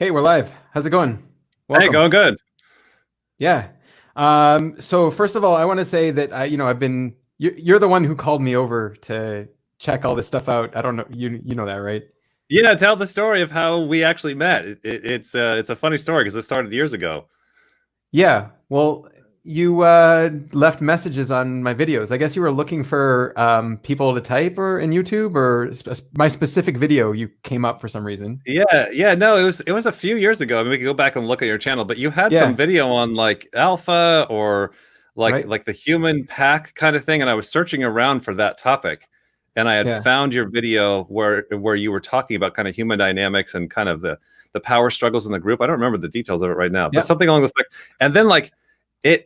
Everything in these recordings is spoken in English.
Hey, we're live. How's it going? Hey, Welcome. going good. Yeah. So first of all, I want to say that I've been you're the one who called me over to check all this stuff out. I don't know, you know that, right? Yeah, tell the story of how we actually met. It's a funny story because it started years ago. Yeah. Well, you left messages on my videos. I guess you were looking for people to type or in YouTube or my specific video you came up for some reason. Yeah, no, it was a few years ago. I mean, we could go back and look at your channel, but you had some Yeah, video on like alpha or like right? like the human pack kind of thing, and I was searching around for that topic, and I had Yeah. found your video where you were talking about kind of human dynamics and kind of the power struggles in the group. I don't remember the details of it right now, but Yeah. something along those lines. And then like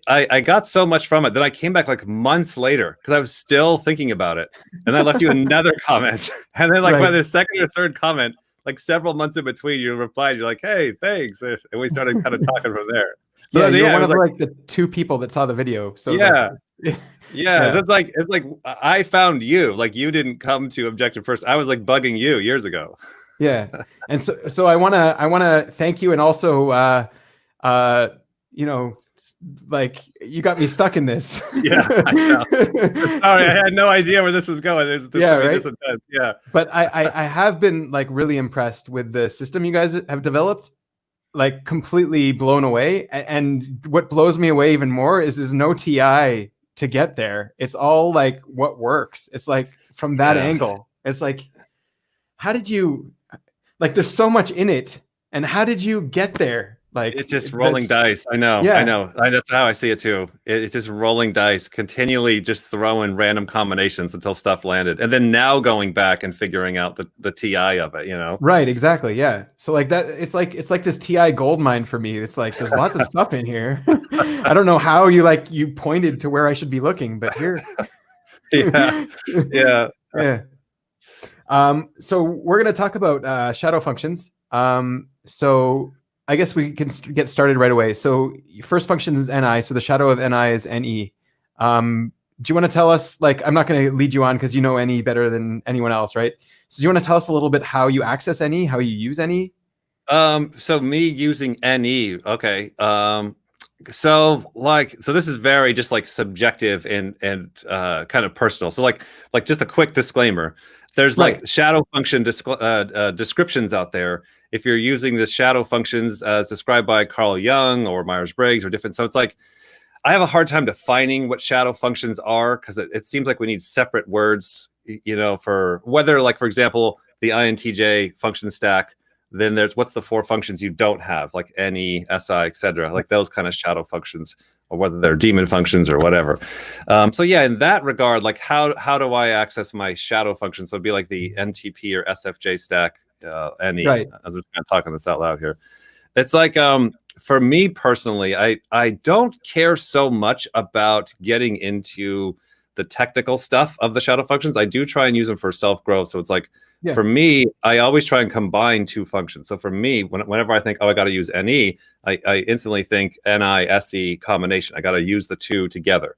I got so much from it that I came back like months later because I was still thinking about it. And I left you another comment. And then like by Right. the second or third comment, like several months in between, you replied, you're like, hey, thanks. And we started kind of talking from there. Yeah, But you were yeah, it one was of like, like the two people that saw the video. So it was like yeah, yeah. So yeah. it's like I found you. Like you didn't come to Objective first. I was like bugging you years ago. Yeah. And so I wanna thank you and also uh you know like you got me stuck in this. Yeah, I know. Sorry, I had no idea where this was going. This Yeah, would be this right. intense. Yeah. But I have been like really impressed with the system you guys have developed, like completely blown away. And what blows me away even more is there's no TI to get there. It's all like what works. It's like from that Yeah. angle. It's like, how did you like there's so much in it and how did you get there? Like It's just rolling that's dice. I know. I yeah, know. That's how I see it too. It's just rolling dice, continually just throwing random combinations until stuff landed, and then now going back and figuring out the TI of it. You know. right, exactly. Yeah. So like that it's like this TI gold mine for me. It's like there's lots of stuff in here. I don't know how you pointed to where I should be looking, but here. Yeah. Yeah. Yeah. So we're going to talk about shadow functions. So I guess we can get started right away. So first function is ni. So the shadow of ni is ne. Do you want to tell us, like, I'm not going to lead you on because you know ne better than anyone else, right? So do you want to tell us a little bit how you access ne, how you use ne? So me using NE. Okay. So this is very just like subjective and kind of personal. So like just a quick disclaimer. There's Right. like shadow function descriptions out there. If you're using the shadow functions as described by Carl Jung or Myers-Briggs or different, so it's like I have a hard time defining what shadow functions are because it seems like we need separate words, for whether, like, for example, the INTJ function stack. Then there's what's the four functions you don't have, like NE, SI, etc., like those kind of shadow functions, or whether they're daemon functions or whatever. So yeah, in that regard, like how do I access my shadow functions? So it'd be like the NTP or SFJ stack, NE. Right. I was just kind of talking this out loud here. It's like for me personally, I don't care so much about getting into the technical stuff of the shadow functions. I do try and use them for self growth. So it's like Yeah. for me, I always try and combine two functions. So for me, whenever I think, oh, I got to use NE, I instantly think NI SE combination. I got to use the two together,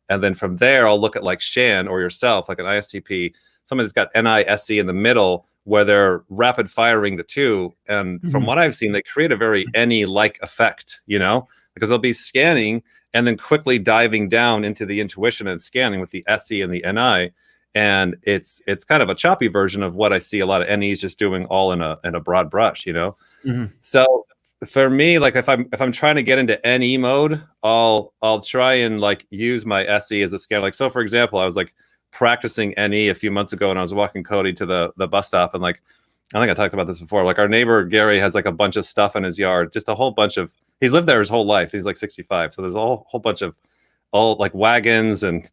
and then from there, I'll look at like Shan or yourself, like an ISTP, somebody that's got NI SE in the middle, where they're rapid firing the two. And from Mhm. what I've seen, they create a very NE-like effect, because they'll be scanning and then quickly diving down into the intuition and scanning with the SE and the NI. And it's kind of a choppy version of what I see a lot of NEs just doing all in a broad brush. Mhm. So for me, like if I'm trying to get into NE mode, I'll try and like use my SE as a scanner. Like, so for example, I was like practicing NE a few months ago and I was walking Cody to the bus stop, and like I think I talked about this before. Like our neighbor Gary has like a bunch of stuff in his yard, just a whole bunch of, he's lived there his whole life. He's like 65. So there's a whole bunch of all like wagons and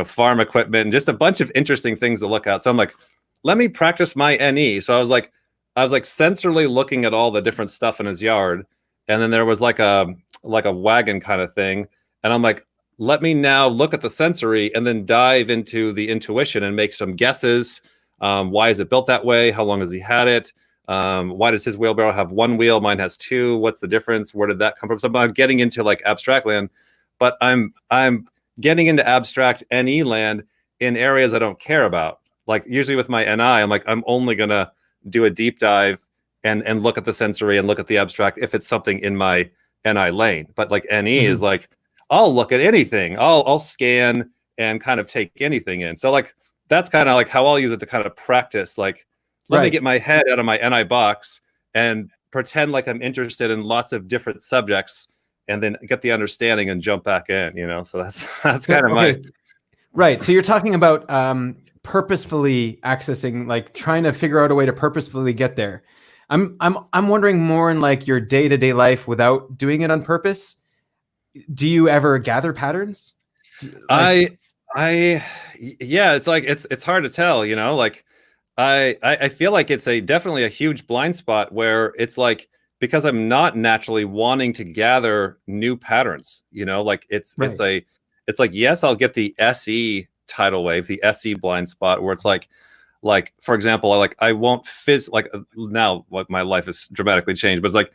farm equipment and just a bunch of interesting things to look at. So I'm like, let me practice my NE. So I was like sensorily looking at all the different stuff in his yard. And then there was like a wagon kind of thing. And I'm like, let me now look at the sensory and then dive into the intuition and make some guesses. Why is it built that way? How long has he had it? Why does his wheelbarrow have one wheel? Mine has two. What's the difference? Where did that come from? So I'm getting into like abstract land, but I'm getting into abstract NE land in areas I don't care about. Like usually with my NI, I'm like, I'm only gonna do a deep dive and look at the sensory and look at the abstract if it's something in my NI lane. But like NE is like, I'll look at anything. I'll scan and kind of take anything in. So like that's kind of like how I'll use it to kind of practice. Like, let me get my head out of my NI box and pretend like I'm interested in lots of different subjects, and then get the understanding and jump back in. You know, so that's kind of my right. So you're talking about purposefully accessing, like trying to figure out a way to purposefully get there. I'm wondering more in like your day-to-day life without doing it on purpose. Do you ever gather patterns? Yeah, it's like it's hard to tell, you know, like I feel like it's definitely a huge blind spot where it's like, because I'm not naturally wanting to gather new patterns, you know, like it's like, yes, I'll get the SE tidal wave, the SE blind spot where it's like for example, like I won't now like my life has dramatically changed, but it's like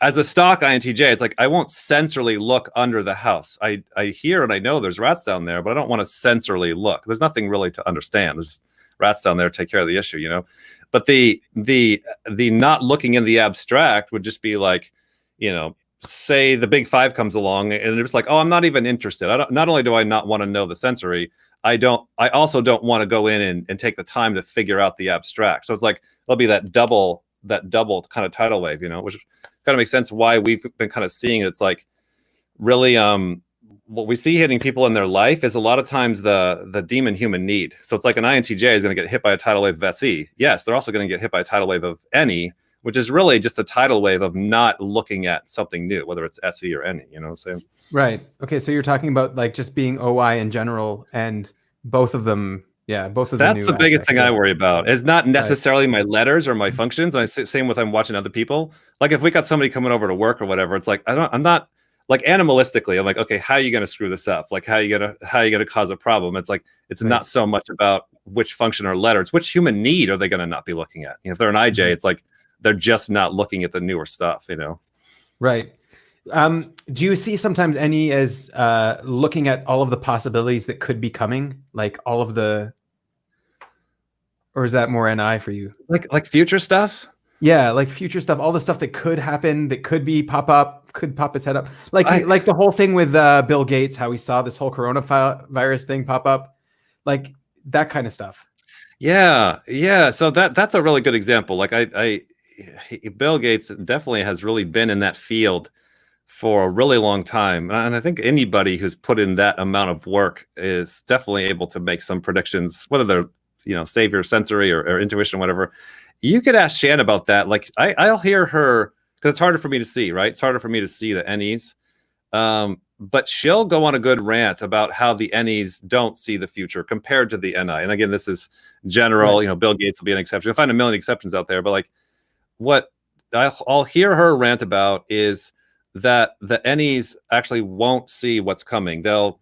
as a stock INTJ, it's like I won't sensorily look under the house. I hear and I know there's rats down there, but I don't want to sensorily look. There's nothing really to understand. There's rats down there to take care of the issue, you know. But the not looking in the abstract would just be like, you know, say the big five comes along and it's like, oh, I'm not even interested. Not only do I not want to know the sensory, I also don't want to go in and take the time to figure out the abstract. So it's like there'll be that double kind of tidal wave, you know, which kind of makes sense why we've been kind of seeing it's like really what we see hitting people in their life is a lot of times the demon human need. So it's like an INTJ is going to get hit by a tidal wave of SE. Yes, they're also going to get hit by a tidal wave of NE, which is really just a tidal wave of not looking at something new, whether it's SE or NE, you know what I'm saying? Right. Okay. So you're talking about like just being OI in general, and both of them. Yeah, both of them. That's the biggest thing I worry about. It's not necessarily my letters or my functions. And same with I'm watching other people. Like if we got somebody coming over to work or whatever, it's like I'm not like animalistically. I'm like, okay, how are you going to screw this up? Like how are you gonna cause a problem? It's like it's not so much about which function or letter. It's which human need are they going to not be looking at? You know, if they're an IJ, it's like they're just not looking at the newer stuff. You know, right. Do you see sometimes NE as looking at all of the possibilities that could be coming, like all of the, or is that more NI for you? Like future stuff? Yeah, like future stuff, all the stuff that could happen, that could pop its head up. Like the whole thing with Bill Gates, how we saw this whole coronavirus thing pop up, like that kind of stuff. Yeah. So that's a really good example. Like Bill Gates definitely has really been in that field for a really long time. And I think anybody who's put in that amount of work is definitely able to make some predictions, whether they're, you know, save your sensory or intuition, whatever. You could ask Shan about that. Like I'll hear her, because it's harder for me to see, right? It's harder for me to see the NEs. But she'll go on a good rant about how the NEs don't see the future compared to the NI. And again, this is general, right. You know, Bill Gates will be an exception. You'll find a million exceptions out there, but like what I'll hear her rant about is that the NEs actually won't see what's coming. They'll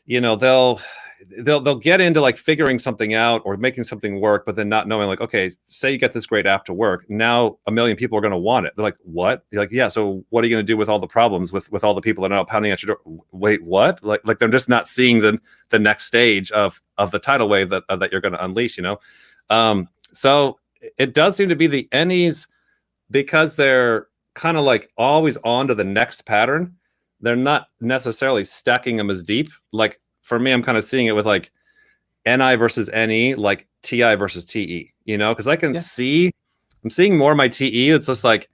get into like figuring something out or making something work, but then not knowing like, okay, say you get this great app to work. Now a million people are going to want it. They're like, what? You're like, yeah. So what are you going to do with all the problems with all the people that are now pounding at your door? Wait, what? Like they're just not seeing the next stage of the tidal wave that you're going to unleash, you know? So it does seem to be the NEs, because they're kind of like always on to the next pattern. They're not necessarily stacking them as deep. Like for me, I'm kind of seeing it with like NI versus NE, like TI versus TE, you know, because I can see, I'm seeing more of my TE. It's just like,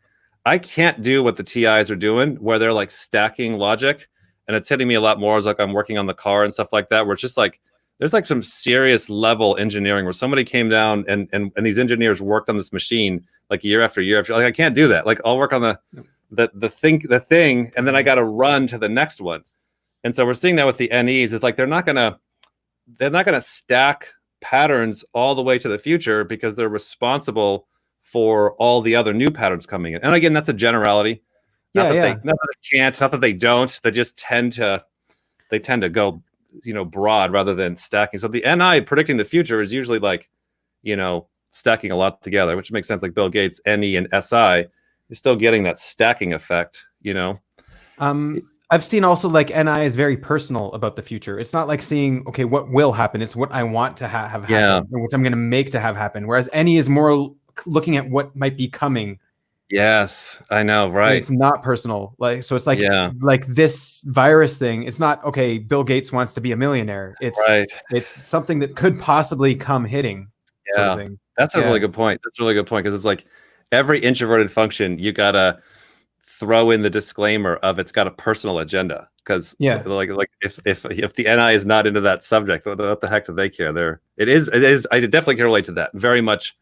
I can't do what the TIs are doing where they're like stacking logic, and it's hitting me a lot more as like I'm working on the car and stuff like that, where it's just like, there's like some serious level engineering where somebody came down and these engineers worked on this machine like year after year after. Like I can't do that. Like I'll work on the thing, and then I got to run to the next one. And so we're seeing that with the NEs. It's like they're not gonna stack patterns all the way to the future because they're responsible for all the other new patterns coming in. And again, that's a generality. Not that they can't, not that they don't. They just tend to go, you know, broad rather than stacking. So the NI predicting the future is usually like, you know, stacking a lot together, which makes sense. Like Bill Gates, NE and SI is still getting that stacking effect, you know. I've seen also like NI is very personal about the future. It's not like seeing, okay, what will happen. It's what I want to have happen, which I'm going to make to have happen. Whereas NE is more looking at what might be coming. Yes, I know, And right? it's not personal. Like, so it's like, Yeah, like this virus thing. It's not, okay, Bill Gates wants to be a millionaire. right. It's something that could possibly come hitting, sort of Yeah, thing. that's a Yeah. really good point. That's a really good point because it's like every introverted function, you gotta throw in the disclaimer of it's got a personal agenda. Because Yeah. like if the NI is not into that subject, what the heck do they care? It is. I definitely can relate to that very much.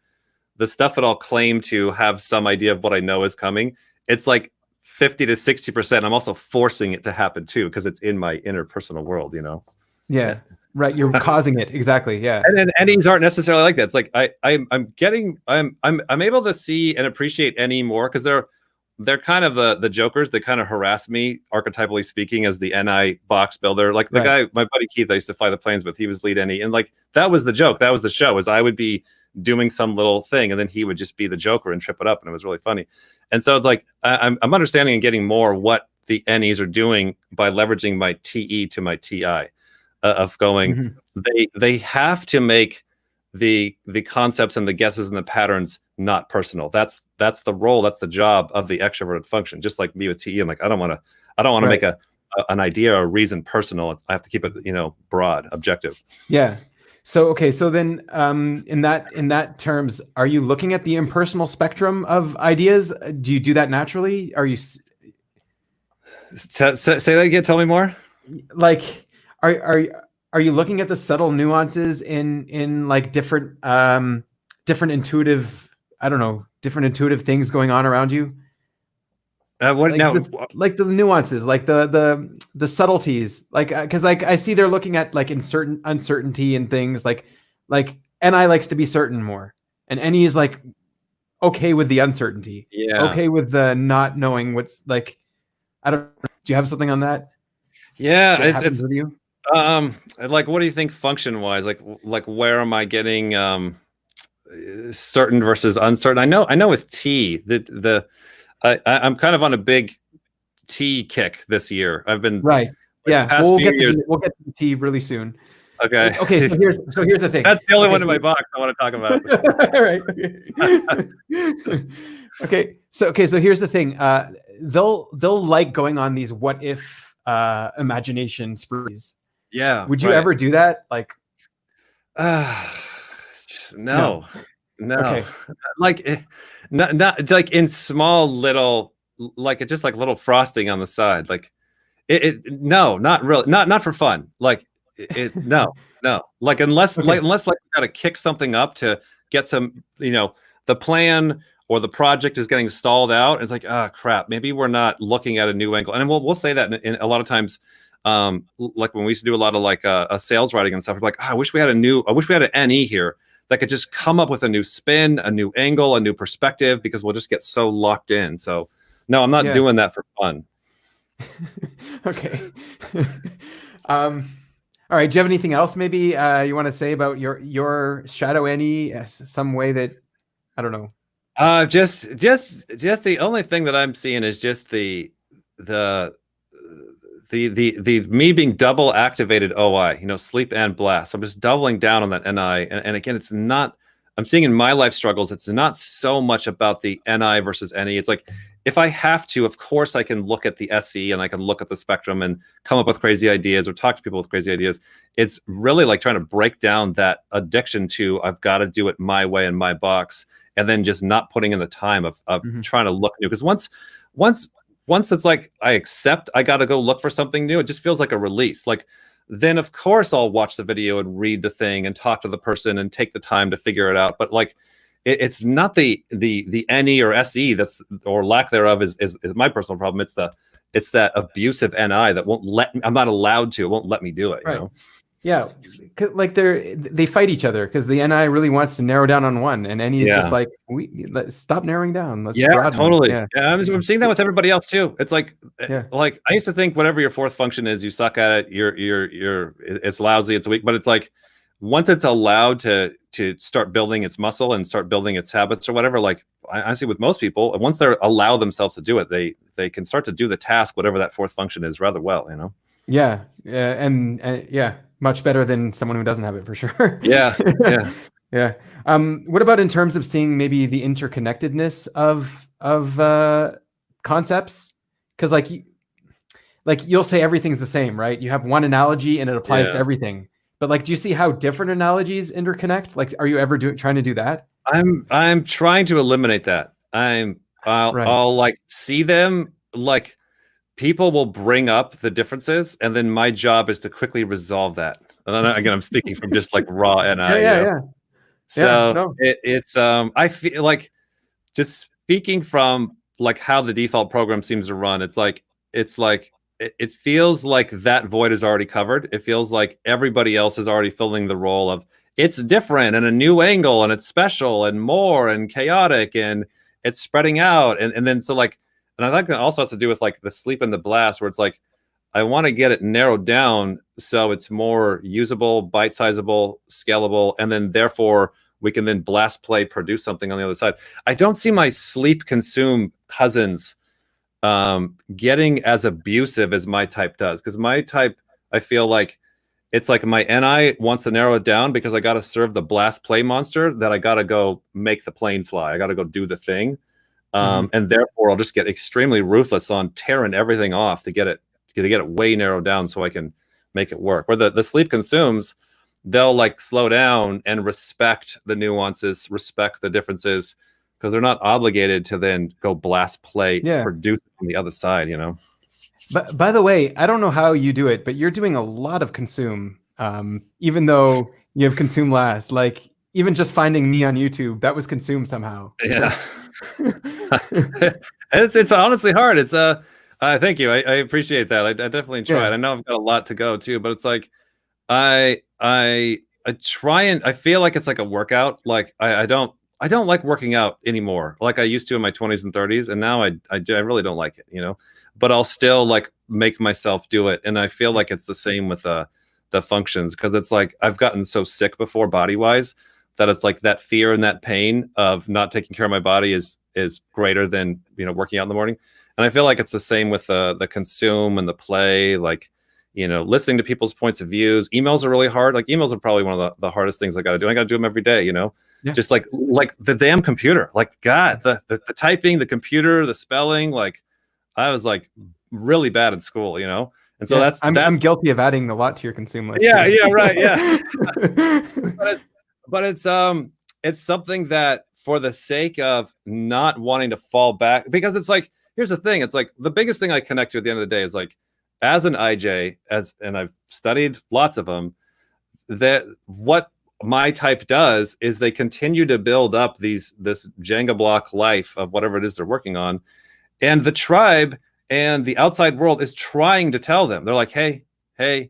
The stuff that I'll claim to have some idea of what I know is coming, it's like 50 to 60%. I'm also forcing it to happen too because it's in my interpersonal world, you know. Yeah. Right. You're causing it. Exactly. Yeah. And NEs aren't necessarily like that. It's like I'm able to see and appreciate NE more because they're kind of the jokers that kind of harass me, archetypally speaking, as the NI box builder. Like the guy, my buddy Keith, I used to fly the planes with, he was lead NE. And like that was the joke. That was the show, is I would be doing some little thing and then he would just be the joker and trip it up. And it was really funny. And so it's like I'm understanding and getting more what the NEs are doing by leveraging my TE to my TI. Of going, they have to make the concepts and the guesses and the patterns not personal. That's the role, that's the job of the extroverted function. Just like me with TE, I'm like, I don't want to make an idea or a reason personal. I have to keep it, broad, objective. Yeah. So okay, so then in that terms, are you looking at the impersonal spectrum of ideas? Do you do that naturally? Are you say that again? Tell me more. Like, are you looking at the subtle nuances in like different intuitive, I don't know, different intuitive things going on around you? What like now? Like the nuances, like the subtleties, like because like I see they're looking at like in certain uncertainty and things like NI likes to be certain more, and NE is like okay with the uncertainty, okay with the not knowing what's like. I don't. Do you have something on that? Yeah, that happens with you. Like, what do you think function wise? Like where am I getting certain versus uncertain? I know with T that I'm kind of on a big T kick this year. I've been right. Yeah, we'll get to the T really soon. Okay. Okay. So here's the thing. That's the only one in my box I want to talk about. All right. Okay. So here's the thing. They'll like going on these what if imagination sprees. Yeah. Would you ever do that? Like, no. Okay. Like, not like in small little, like it's just like little frosting on the side. Like, no, not really, not for fun. Like, no. Like unless we got to kick something up to get some, the plan or the project is getting stalled out. And it's like, crap, maybe we're not looking at a new angle. And we'll say that in a lot of times. Like when we used to do a lot of like a sales writing and stuff, we're like, I wish we had an NE here that could just come up with a new spin, a new angle, a new perspective, because we'll just get so locked in. So no, I'm not doing that for fun. Okay. All right. Do you have anything else maybe you want to say about your shadow NE? Some way that, I don't know. Just the only thing that I'm seeing is just the me being double activated OI, sleep and blast. I'm just doubling down on that NI. And again, it's not, I'm seeing in my life struggles, it's not so much about the NI versus NE. It's like, if I have to, of course I can look at the SE and I can look at the spectrum and come up with crazy ideas or talk to people with crazy ideas. It's really like trying to break down that addiction to, I've got to do it my way in my box, and then just not putting in the time of trying to look new. Because once it's like I accept I got to go look for something new, it just feels like a release. Like then of course I'll watch the video and read the thing and talk to the person and take the time to figure it out. But like it's not the NE or SE that's, or lack thereof is my personal problem. It's that abusive NI that I'm not allowed to, it won't let me do it. Right. Yeah, like they fight each other because the NI really wants to narrow down on one, and NE is just like, let's stop narrowing down. Let's broaden. Totally. Yeah, I'm seeing that with everybody else too. It's like, like I used to think whatever your fourth function is, you suck at it. It's lousy. It's weak. But it's like once it's allowed to start building its muscle and start building its habits or whatever. Like I see with most people, once they allow themselves to do it, they can start to do the task, whatever that fourth function is, rather well. Yeah, and much better than someone who doesn't have it, for sure. Yeah. Yeah. What about in terms of seeing maybe the interconnectedness of concepts? Because like you'll say everything's the same, right? You have one analogy and it applies to Yeah. everything. But like, do you see how different analogies interconnect? Like, are you ever trying to do that? I'm trying to eliminate that. Right. I'll like see them, like people will bring up the differences, and then my job is to quickly resolve that. And again, I'm speaking from just like raw Yeah, NI, yeah, yeah. Yeah. So No. it's I feel like, just speaking from like how the default program seems to run, it feels like that void is already covered. It feels like everybody else is already filling the role of it's different and a new angle and it's special and more and chaotic and it's spreading out. And then so like, and I think that also has to do with like the sleep and the blast, where it's like I want to get it narrowed down so it's more usable, bite-sizable, scalable, and then therefore we can then blast play, produce something on the other side. I don't see my sleep consume cousins getting as abusive as my type does, because my type, I feel like it's like my NI wants to narrow it down because I got to serve the blast play monster, that I got to go make the plane fly. I got to go do the thing. And therefore I'll just get extremely ruthless on tearing everything off to get it way narrowed down so I can make it work. Where the sleep consumes, they'll like slow down and respect the nuances, respect the differences, because they're not obligated to then go blast play, produce on the other side, But by the way, I don't know how you do it, but you're doing a lot of consume, even though you have consume last. Like even just finding me on YouTube, that was consume somehow. Yeah. So. it's honestly hard. It's thank you. I appreciate that. I definitely tried. I know I've got a lot to go too, but it's like I try, and I feel like it's like a workout. Like I don't like working out anymore like I used to in my 20s and 30s, and now I really don't like it, but I'll still like make myself do it. And I feel like it's the same with the functions, because it's like I've gotten so sick before body wise that it's like that fear and that pain of not taking care of my body is greater than working out in the morning. And I feel like it's the same with the consume and the play, like listening to people's points of views. Emails are really hard. Like emails are probably one of the hardest things I got to do. I got to do them every day, just like the damn computer. Like God, the typing, the computer, the spelling. Like I was like really bad at school, And so I'm guilty of adding a lot to your consume list. Yeah, yeah, right, yeah. but it's something that, for the sake of not wanting to fall back, because it's like, here's the thing. It's like the biggest thing I connect to at the end of the day is like, as an IJ, and I've studied lots of them, that what my type does is they continue to build up this Jenga block life of whatever it is they're working on. And the tribe and the outside world is trying to tell them. They're like, hey, they're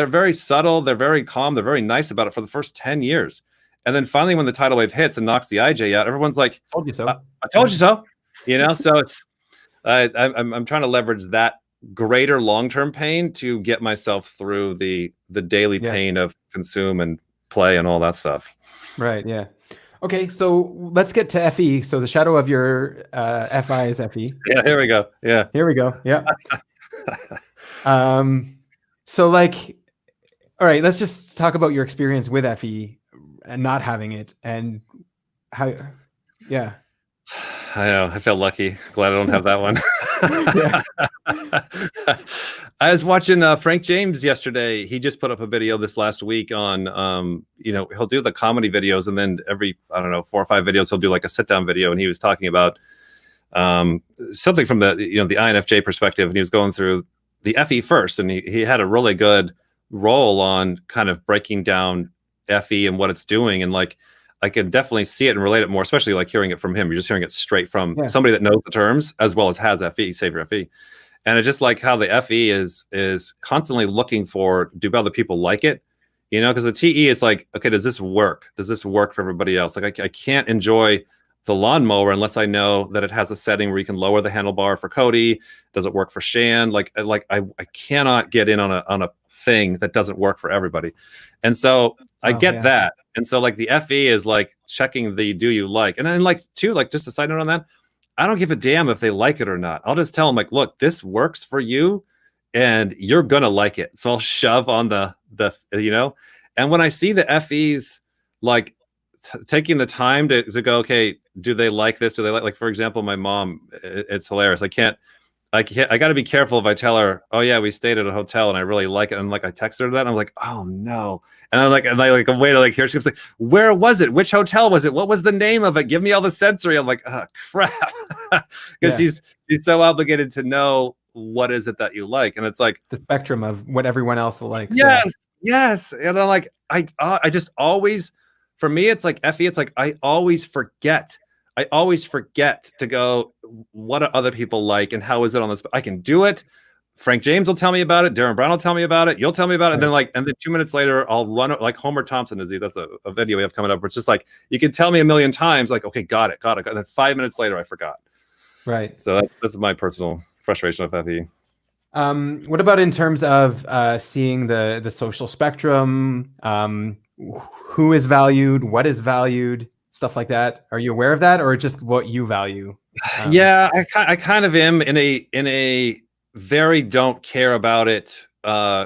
very subtle. They're very calm. They're very nice about it for the first 10 years. And then finally, when the tidal wave hits and knocks the IJ out, everyone's like, told you so. I told you so. So it's, I'm trying to leverage that greater long-term pain to get myself through the daily pain of consume and play and all that stuff. Right. Yeah. Okay. So let's get to Effie. So the shadow of your FI is Effie. Yeah. Here we go. Yeah. Here we go. Yeah. So like, all right, let's just talk about your experience with Effie and not having it, and how, yeah. I know. I feel lucky. Glad I don't have that one. I was watching Frank James yesterday. He just put up a video this last week on, he'll do the comedy videos, and then every, 4 or 5 videos, he'll do like a sit down video. And he was talking about something from the, the INFJ perspective. And he was going through the Effie first. And he had a really good role on kind of breaking down Effie and what it's doing. And like, I can definitely see it and relate it more, especially like hearing it from him. You're just hearing it straight from somebody that knows the terms as well as has FE, Savior FE. And it's just like how the FE is constantly looking for, do other people like it? Because the TE, it's like, okay, does this work? Does this work for everybody else? Like I can't enjoy the lawnmower unless I know that it has a setting where you can lower the handlebar for Cody. Does it work for Shan? Like I cannot get in on a thing that doesn't work for everybody. And so I get that. And so like the FE is like checking the do you like. And then like too, like just a side note on that, I don't give a damn if they like it or not. I'll just tell them like, look, this works for you and you're gonna like it. So I'll shove on the and when I see the FEs like taking the time to go, okay, do they like this? Do they like for example, my mom, it's hilarious. I got to be careful if I tell her, oh yeah, we stayed at a hotel and I really like it. And like, I text her that and I'm like, oh no. And I'm like, wait till like, here she comes like, where was it? Which hotel was it? What was the name of it? Give me all the sensory. I'm like, oh crap. Because she's so obligated to know what is it that you like. And it's like the spectrum of what everyone else likes. Yes. And I'm like, I just always, for me, it's like Effie, it's like, I always forget to go, what do other people like and how is it on this? I can do it. Frank James will tell me about it. Darren Brown will tell me about it. You'll tell me about it. Right. And then 2 minutes later, I'll run like Homer Thompson is. That's a video we have coming up where it's just like, you can tell me a million times, like, okay, got it. And then 5 minutes later, I forgot. Right. So that's my personal frustration with Effie. What about in terms of seeing the social spectrum? Who is valued? What is valued? Stuff like that. Are you aware of that, or just what you value? Yeah, I kind of am in a very don't care about it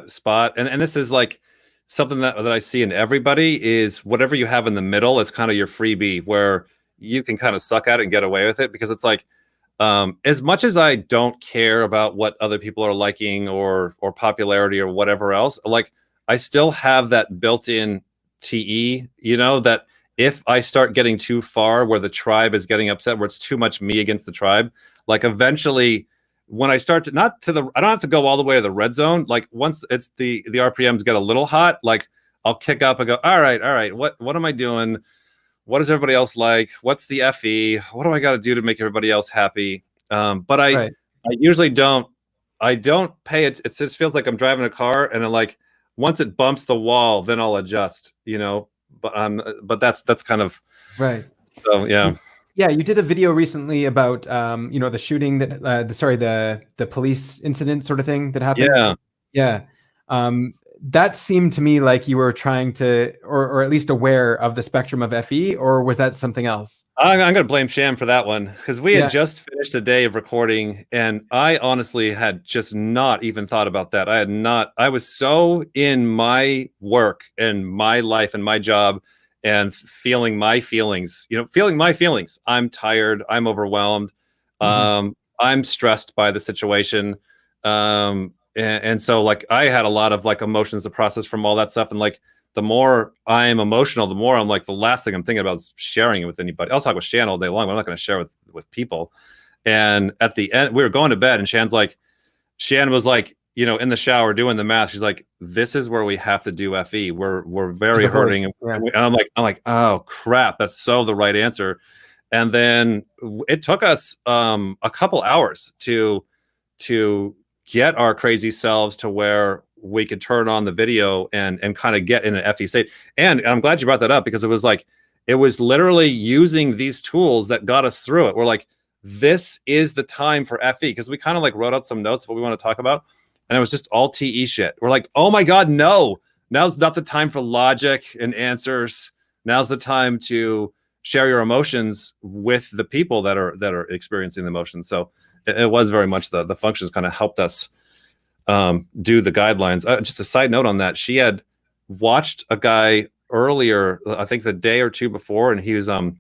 spot, and this is like something that I see in everybody is whatever you have in the middle is kind of your freebie where you can kind of suck at it and get away with it, because it's like as much as I don't care about what other people are liking or popularity or whatever else, like I still have that built-in TE, that if I start getting too far where the tribe is getting upset, where it's too much me against the tribe, like eventually when I start to I don't have to go all the way to the red zone. Like once it's the RPMs get a little hot, like I'll kick up and go, all right. What am I doing? What does everybody else like? What's the FE? What do I got to do to make everybody else happy? But I usually don't pay it. It just feels like I'm driving a car and it, like once it bumps the wall, then I'll adjust, but that's kind of right. So yeah. Yeah, you did a video recently about the shooting that the police incident sort of thing that happened. Yeah. That seemed to me like you were trying to, or at least aware of the spectrum of FE, or was that something else? I'm going to blame Sham for that one, because we had just finished a day of recording, and I honestly had just not even thought about that. I was so in my work and my life and my job and feeling my feelings. I'm tired. I'm overwhelmed. I'm stressed by the situation. And so like I had a lot of like emotions to process from all that stuff. And like the more I'm emotional, the more I'm like, the last thing I'm thinking about is sharing it with anybody. I'll talk with Shan all day long, but I'm not going to share with people. And at the end, we were going to bed and Shan was like, in the shower doing the math. She's like, this is where we have to do FE. We're very hurting. And I'm like, oh crap. That's so the right answer. And then it took us a couple hours to get our crazy selves to where we could turn on the video and kind of get in an FE state. And I'm glad you brought that up, because it was literally using these tools that got us through it. We're like, this is the time for FE, because we kind of like wrote out some notes of what we want to talk about. And it was just all TE shit. We're like, oh my God, no. Now's not the time for logic and answers. Now's the time to share your emotions with the people that are experiencing the emotions. So it was very much the functions kind of helped us do the guidelines. Just a side note on that, she had watched a guy earlier, I think the day or two before, and he was a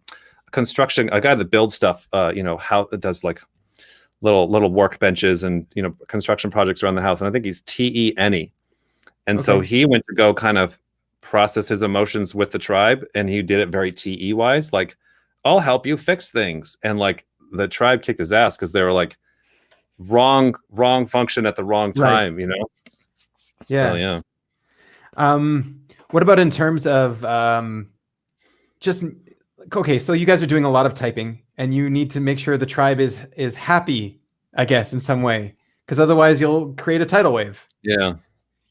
guy that builds stuff, how it does like little workbenches and construction projects around the house. And I think he's TE-NE. And so he went to go kind of process his emotions with the tribe, and he did it very TE wise, like, I'll help you fix things. And like the tribe kicked his ass because they were like wrong function at the wrong time, Yeah. So, yeah. What about in terms of so you guys are doing a lot of typing and you need to make sure the tribe is happy, I guess, in some way, because otherwise you'll create a tidal wave. Yeah.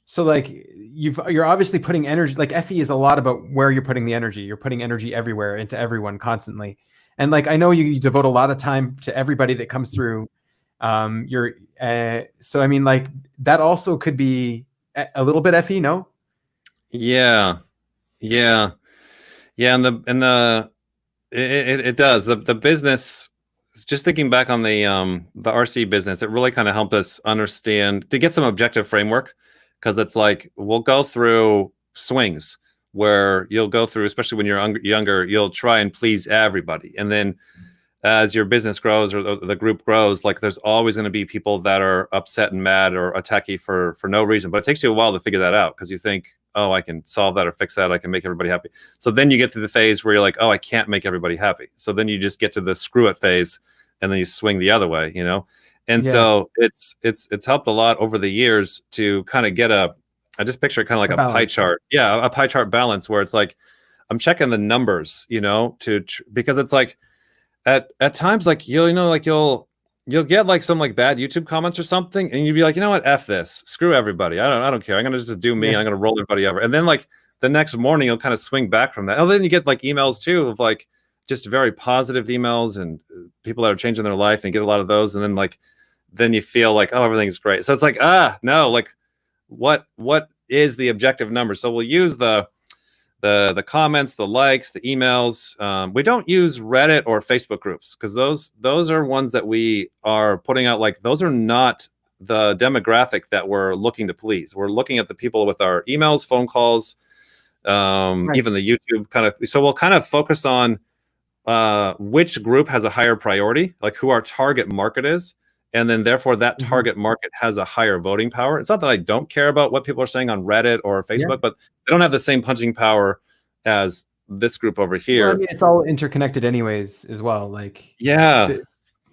So like you're obviously putting energy, like Effie is a lot about where you're putting the energy. You're putting energy everywhere into everyone constantly. And like, I know you devote a lot of time to everybody that comes through. So I mean, like that also could be a little bit Effie, no? Yeah. And it does. The business, just thinking back on the RC business, it really kind of helped us understand, to get some objective framework, because it's like we'll go through swings. where you'll go through, especially when you're younger, you'll try and please everybody. And then as your business grows or the group grows, like there's always going to be people that are upset and mad or attack you for no reason. But it takes you a while to figure that out because you think, oh, I can solve that or fix that. I can make everybody happy. So then you get to the phase where you're like, oh, I can't make everybody happy. So then you just get to the screw it phase and then you swing the other way, you know? And so it's helped a lot over the years to kind of get I just picture it kind of like a pie chart. Yeah, a pie chart balance where it's like, I'm checking the numbers, you know, because it's like at times, like, you'll get like some like bad YouTube comments or something. And you'd be like, you know what? F this, screw everybody. I don't care. I'm going to just do me. I'm going to roll everybody over. And then like the next morning, you'll kind of swing back from that. And then you get like emails too of like just very positive emails and people that are changing their life and get a lot of those. And then you feel like, oh, everything's great. So it's like, no, like what is the objective number? So we'll use the comments, the likes, the emails. We don't use Reddit or Facebook groups because those are ones that we are putting out. Like those are not the demographic that we're looking to please. We're looking at the people with our emails, phone calls, even the YouTube kind of. So we'll kind of focus on which group has a higher priority, like who our target market is. And then therefore that target market has a higher voting power. It's not that I don't care about what people are saying on Reddit or Facebook, but they don't have the same punching power as this group over here. Well, I mean, it's all interconnected anyways as well. Like, yeah. So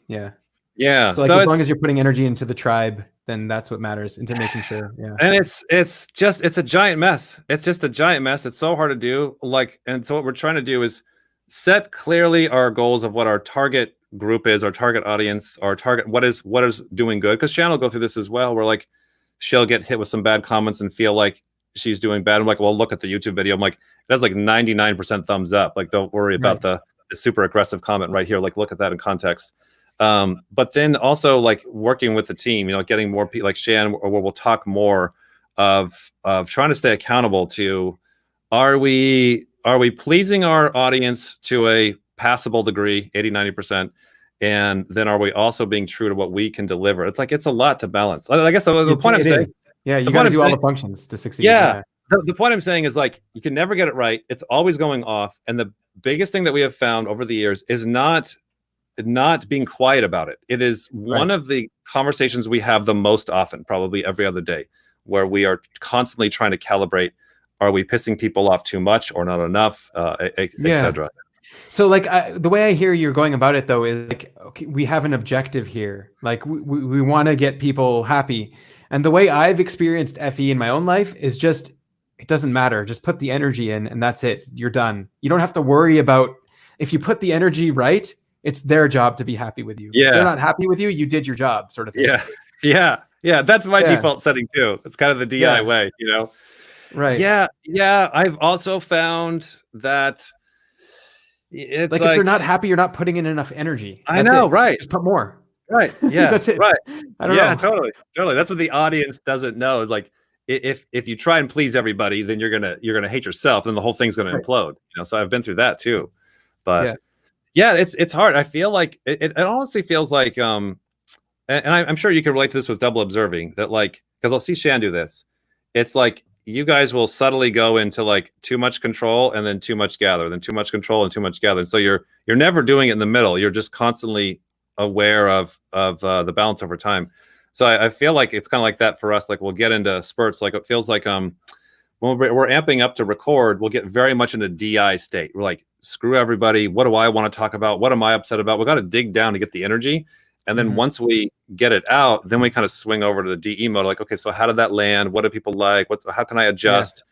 like as long as you're putting energy into the tribe, then that's what matters, into making sure. Yeah. And it's a giant mess. It's just a giant mess. It's so hard to do. Like, and so what we're trying to do is set clearly our goals of what our target group is, our target audience, our target, what is doing good. Because Shannon will go through this as well, where like she'll get hit with some bad comments and feel like she's doing bad. I'm like, well, look at the YouTube video. I'm like, it has like 99% thumbs up. Like, don't worry about the super aggressive comment right here. Like, look at that in context. But then also like working with the team, you know, getting more people like Shan, or we'll talk more of trying to stay accountable to, are we pleasing our audience to a passable degree, 80-90%, and then are we also being true to what we can deliver? It's like, it's a lot to balance. I guess the point I'm saying, you got to do all the functions to succeed. The point I'm saying is like, you can never get it right. It's always going off. And the biggest thing that we have found over the years is not being quiet about it. It is one of the conversations we have the most often, probably every other day, where we are constantly trying to calibrate, are we pissing people off too much or not enough, etc. So like the way I hear you're going about it though is like, okay, we have an objective here. Like we want to get people happy. And the way I've experienced Effie in my own life is just, it doesn't matter. Just put the energy in and that's it. You're done. You don't have to worry about, if you put the energy right, it's their job to be happy with you. Yeah. If they're not happy with you, you did your job, sort of thing. Yeah. That's my default setting too. It's kind of the DI way, you know? Right. Yeah. I've also found that it's like if you're not happy, you're not putting in enough energy. I know, right? Just put more. Right. Yeah. That's it. Right. I don't know. Totally. That's what the audience doesn't know. Is like, if you try and please everybody, then you're gonna hate yourself, and the whole thing's gonna implode. You know. So I've been through that too. But it's hard. I feel like it honestly feels like and I'm sure you can relate to this with double observing, that like, because I'll see Shan do this. It's like you guys will subtly go into like too much control and then too much gather, then too much control and too much gather. And so you're never doing it in the middle. You're just constantly aware of the balance over time. So I feel like it's kind of like that for us. Like we'll get into spurts. Like it feels like when we're amping up to record, we'll get very much in a DI state. We're like, screw everybody. What do I want to talk about? What am I upset about? We got to dig down to get the energy. And then once we get it out, then we kind of swing over to the DE mode. Like, okay, so how did that land? What do people like? How can I adjust?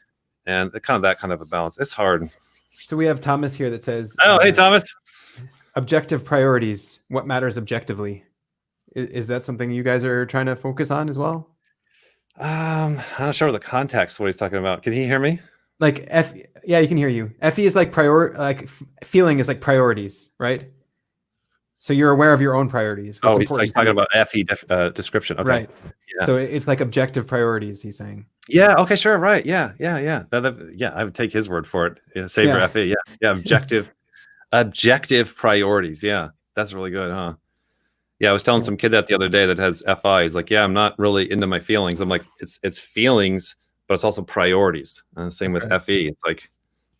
And that kind of a balance. It's hard. So we have Thomas here that says, oh, hey, Thomas. Objective priorities. What matters objectively? Is that something you guys are trying to focus on as well? I'm not sure the context what he's talking about. Can he hear me? Like yeah, you can hear you. Effie is like feeling is like priorities, right? So you're aware of your own priorities. He's talking about Effie description. Okay. Right. Yeah. So it's like objective priorities, he's saying. Yeah. Okay. Sure. Right. Yeah. I would take his word for it. Yeah, Saber Effie. Yeah. Objective priorities. Yeah. That's really good, huh? Yeah. I was telling some kid that the other day that has FI. He's like, yeah, I'm not really into my feelings. I'm like, it's feelings, but it's also priorities. And same with FE. It's like,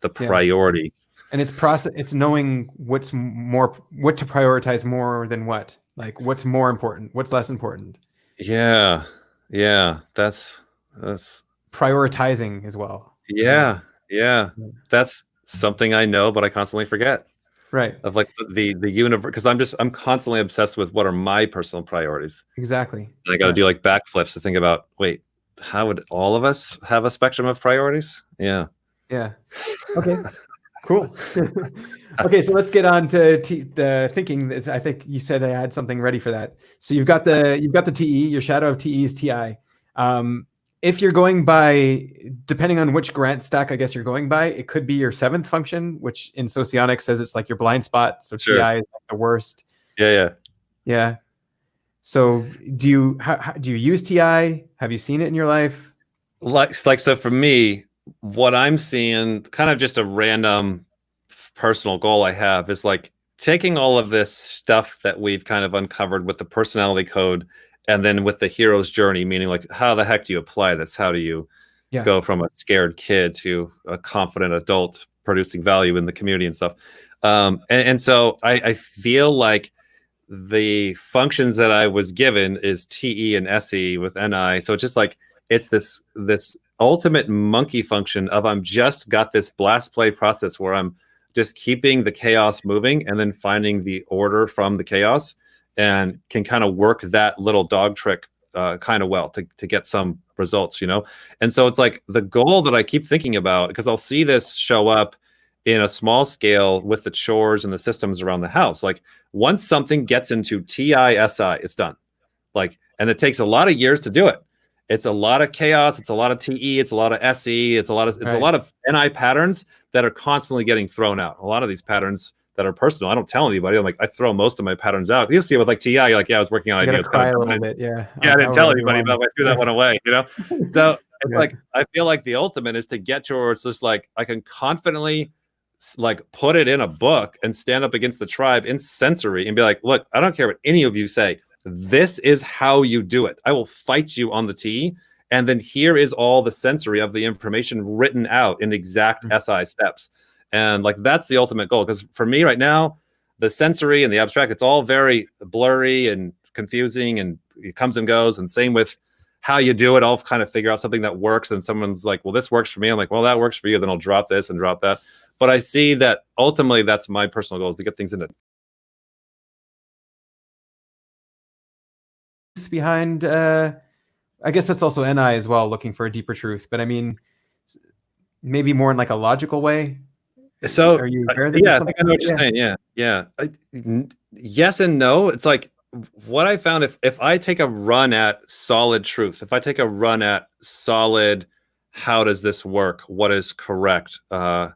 the priority. And it's knowing what to prioritize more than what, like what's more important, what's less important. Yeah. That's prioritizing as well. Yeah. That's something I know, but I constantly forget. Right. Of like the universe, because I'm constantly obsessed with what are my personal priorities. Exactly. And I got to do like backflips to think about, wait, how would all of us have a spectrum of priorities? Yeah. Okay. Cool. Okay, so let's get on to the thinking. I think you said I had something ready for that. So you've got the TE. Your shadow of TE is TI. If you're going by, depending on which grant stack, I guess you're going by, it could be your 7th function, which in socionics says it's like your blind spot. So Sure. TI is like the worst. Yeah. So do you use TI? Have you seen it in your life? So for me, what I'm seeing, kind of just a random personal goal I have, is like taking all of this stuff that we've kind of uncovered with the personality code, and then with the hero's journey, meaning like, how the heck do you apply this? How do you go from a scared kid to a confident adult producing value in the community and stuff? And so I feel like the functions that I was given is TE and SE with NI. So it's just like, it's this ultimate monkey function of, I'm just got this blast play process where I'm just keeping the chaos moving and then finding the order from the chaos, and can kind of work that little dog trick kind of well to get some results, you know? And so it's like the goal that I keep thinking about, because I'll see this show up in a small scale with the chores and the systems around the house. Like once something gets into TI-SI, it's done. Like, and it takes a lot of years to do it. It's a lot of chaos. It's a lot of TE. It's a lot of SE. It's a lot of NI patterns that are constantly getting thrown out. A lot of these patterns that are personal, I don't tell anybody. I'm like, I throw most of my patterns out. You see it with like TI, you're like, yeah, I was working on ideas. Cry a little bit, yeah. Yeah, I didn't tell anybody, but I threw that one away, you know? So it's like, I feel like the ultimate is to get towards this, like, I can confidently like put it in a book and stand up against the tribe in sensory and be like, look, I don't care what any of you say. This is how you do it. I will fight you on the T. And then here is all the sensory of the information written out in exact SI steps. And like, that's the ultimate goal. Because for me right now, the sensory and the abstract, it's all very blurry and confusing, and it comes and goes. And same with how you do it. I'll kind of figure out something that works, and someone's like, well, this works for me. I'm like, well, that works for you. Then I'll drop this and drop that. But I see that ultimately that's my personal goal, is to get things into behind. I guess that's also NI as well, looking for a deeper truth. But I mean, maybe more in like a logical way. So are you aware that I think I know what you're saying. Yeah. Yes and no. It's like, what I found, if I take a run at solid truth, if I take a run at solid, how does this work? What is correct? What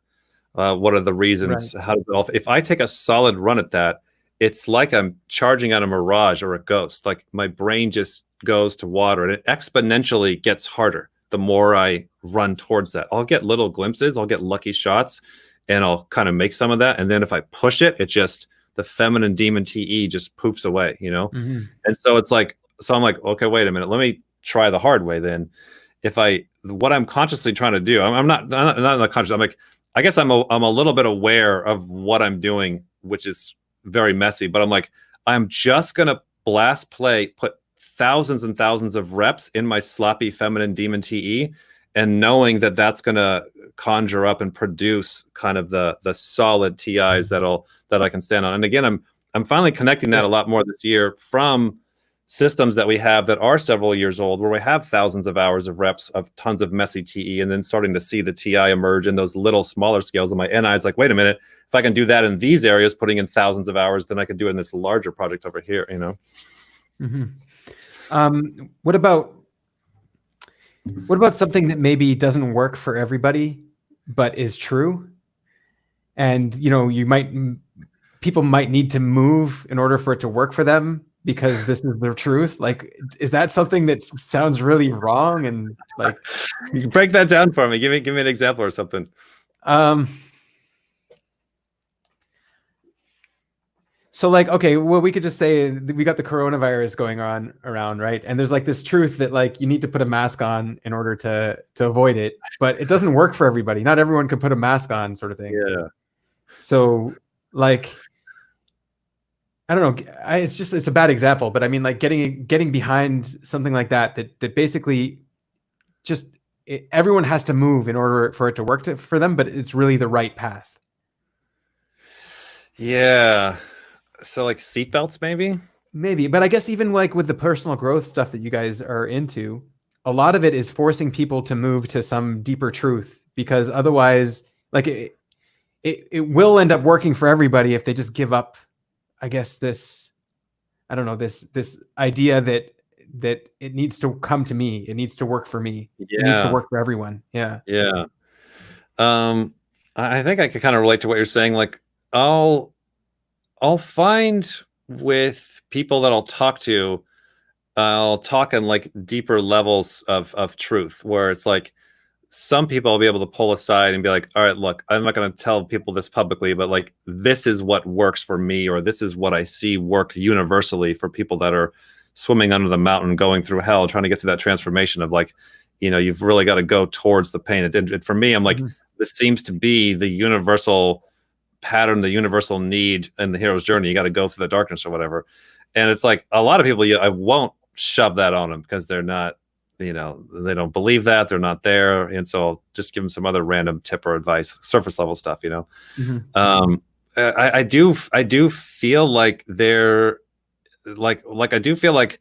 are the reasons? Right. How does it all? If I take a solid run at that, it's like I'm charging on a mirage or a ghost. Like my brain just goes to water, and it exponentially gets harder the more I run towards that. I'll get little glimpses. I'll get lucky shots, and I'll kind of make some of that. And then if I push it, it just, the feminine demon TE just poofs away, you know? Mm-hmm. And so it's like, so I'm like, okay, wait a minute. Let me try the hard way then. What I'm consciously trying to do, I'm not conscious. I'm like, I guess I'm a little bit aware of what I'm doing, which is very messy, but I'm like, I'm just going to blast play, put thousands and thousands of reps in my sloppy feminine demon TE, and knowing that that's going to conjure up and produce kind of the solid TIs that I can stand on. And again, I'm finally connecting that a lot more this year from systems that we have that are several years old, where we have thousands of hours of reps of tons of messy TE, and then starting to see the TI emerge in those little smaller scales. And my NI is like, wait a minute, if I can do that in these areas, putting in thousands of hours, then I can do it in this larger project over here, you know? Mm-hmm. What about something that maybe doesn't work for everybody, but is true? And, you know, people might need to move in order for it to work for them, because this is the truth. Like, is that something that sounds really wrong? And like, you can break that down for me. Give me an example or something. So like, okay, well, we could just say we got the coronavirus going on around, right? And there's like this truth that like you need to put a mask on in order to avoid it, but it doesn't work for everybody. Not everyone can put a mask on, sort of thing. Yeah. So like, I don't know. It's a bad example, but I mean, like getting behind something like that basically just everyone has to move in order for it to work for them, but it's really the right path. Yeah. So like seatbelts, maybe? Maybe, but I guess even like with the personal growth stuff that you guys are into, a lot of it is forcing people to move to some deeper truth, because otherwise, like it will end up working for everybody if they just give up, I guess, this, I don't know, this idea that it needs to come to me, it needs to work for me, it needs to Yeah. work for everyone. Yeah. Yeah. I think I could kind of relate to what you're saying. Like I'll find with people that I'll talk to, I'll talk on like deeper levels of truth, where it's like some people I'll be able to pull aside and be like, all right, look, I'm not going to tell people this publicly, but like this is what works for me, or this is what I see work universally for people that are swimming under the mountain, going through hell, trying to get through that transformation of like, you've really got to go towards the pain. And for me, I'm like, this seems to be the universal pattern, the universal need in the hero's journey. You got to go through the darkness or whatever. And it's like a lot of people, I won't shove that on them because they're not, they don't believe that, they're not there. And so I'll just give them some other random tip or advice, surface level stuff, I do feel like they're like I do feel like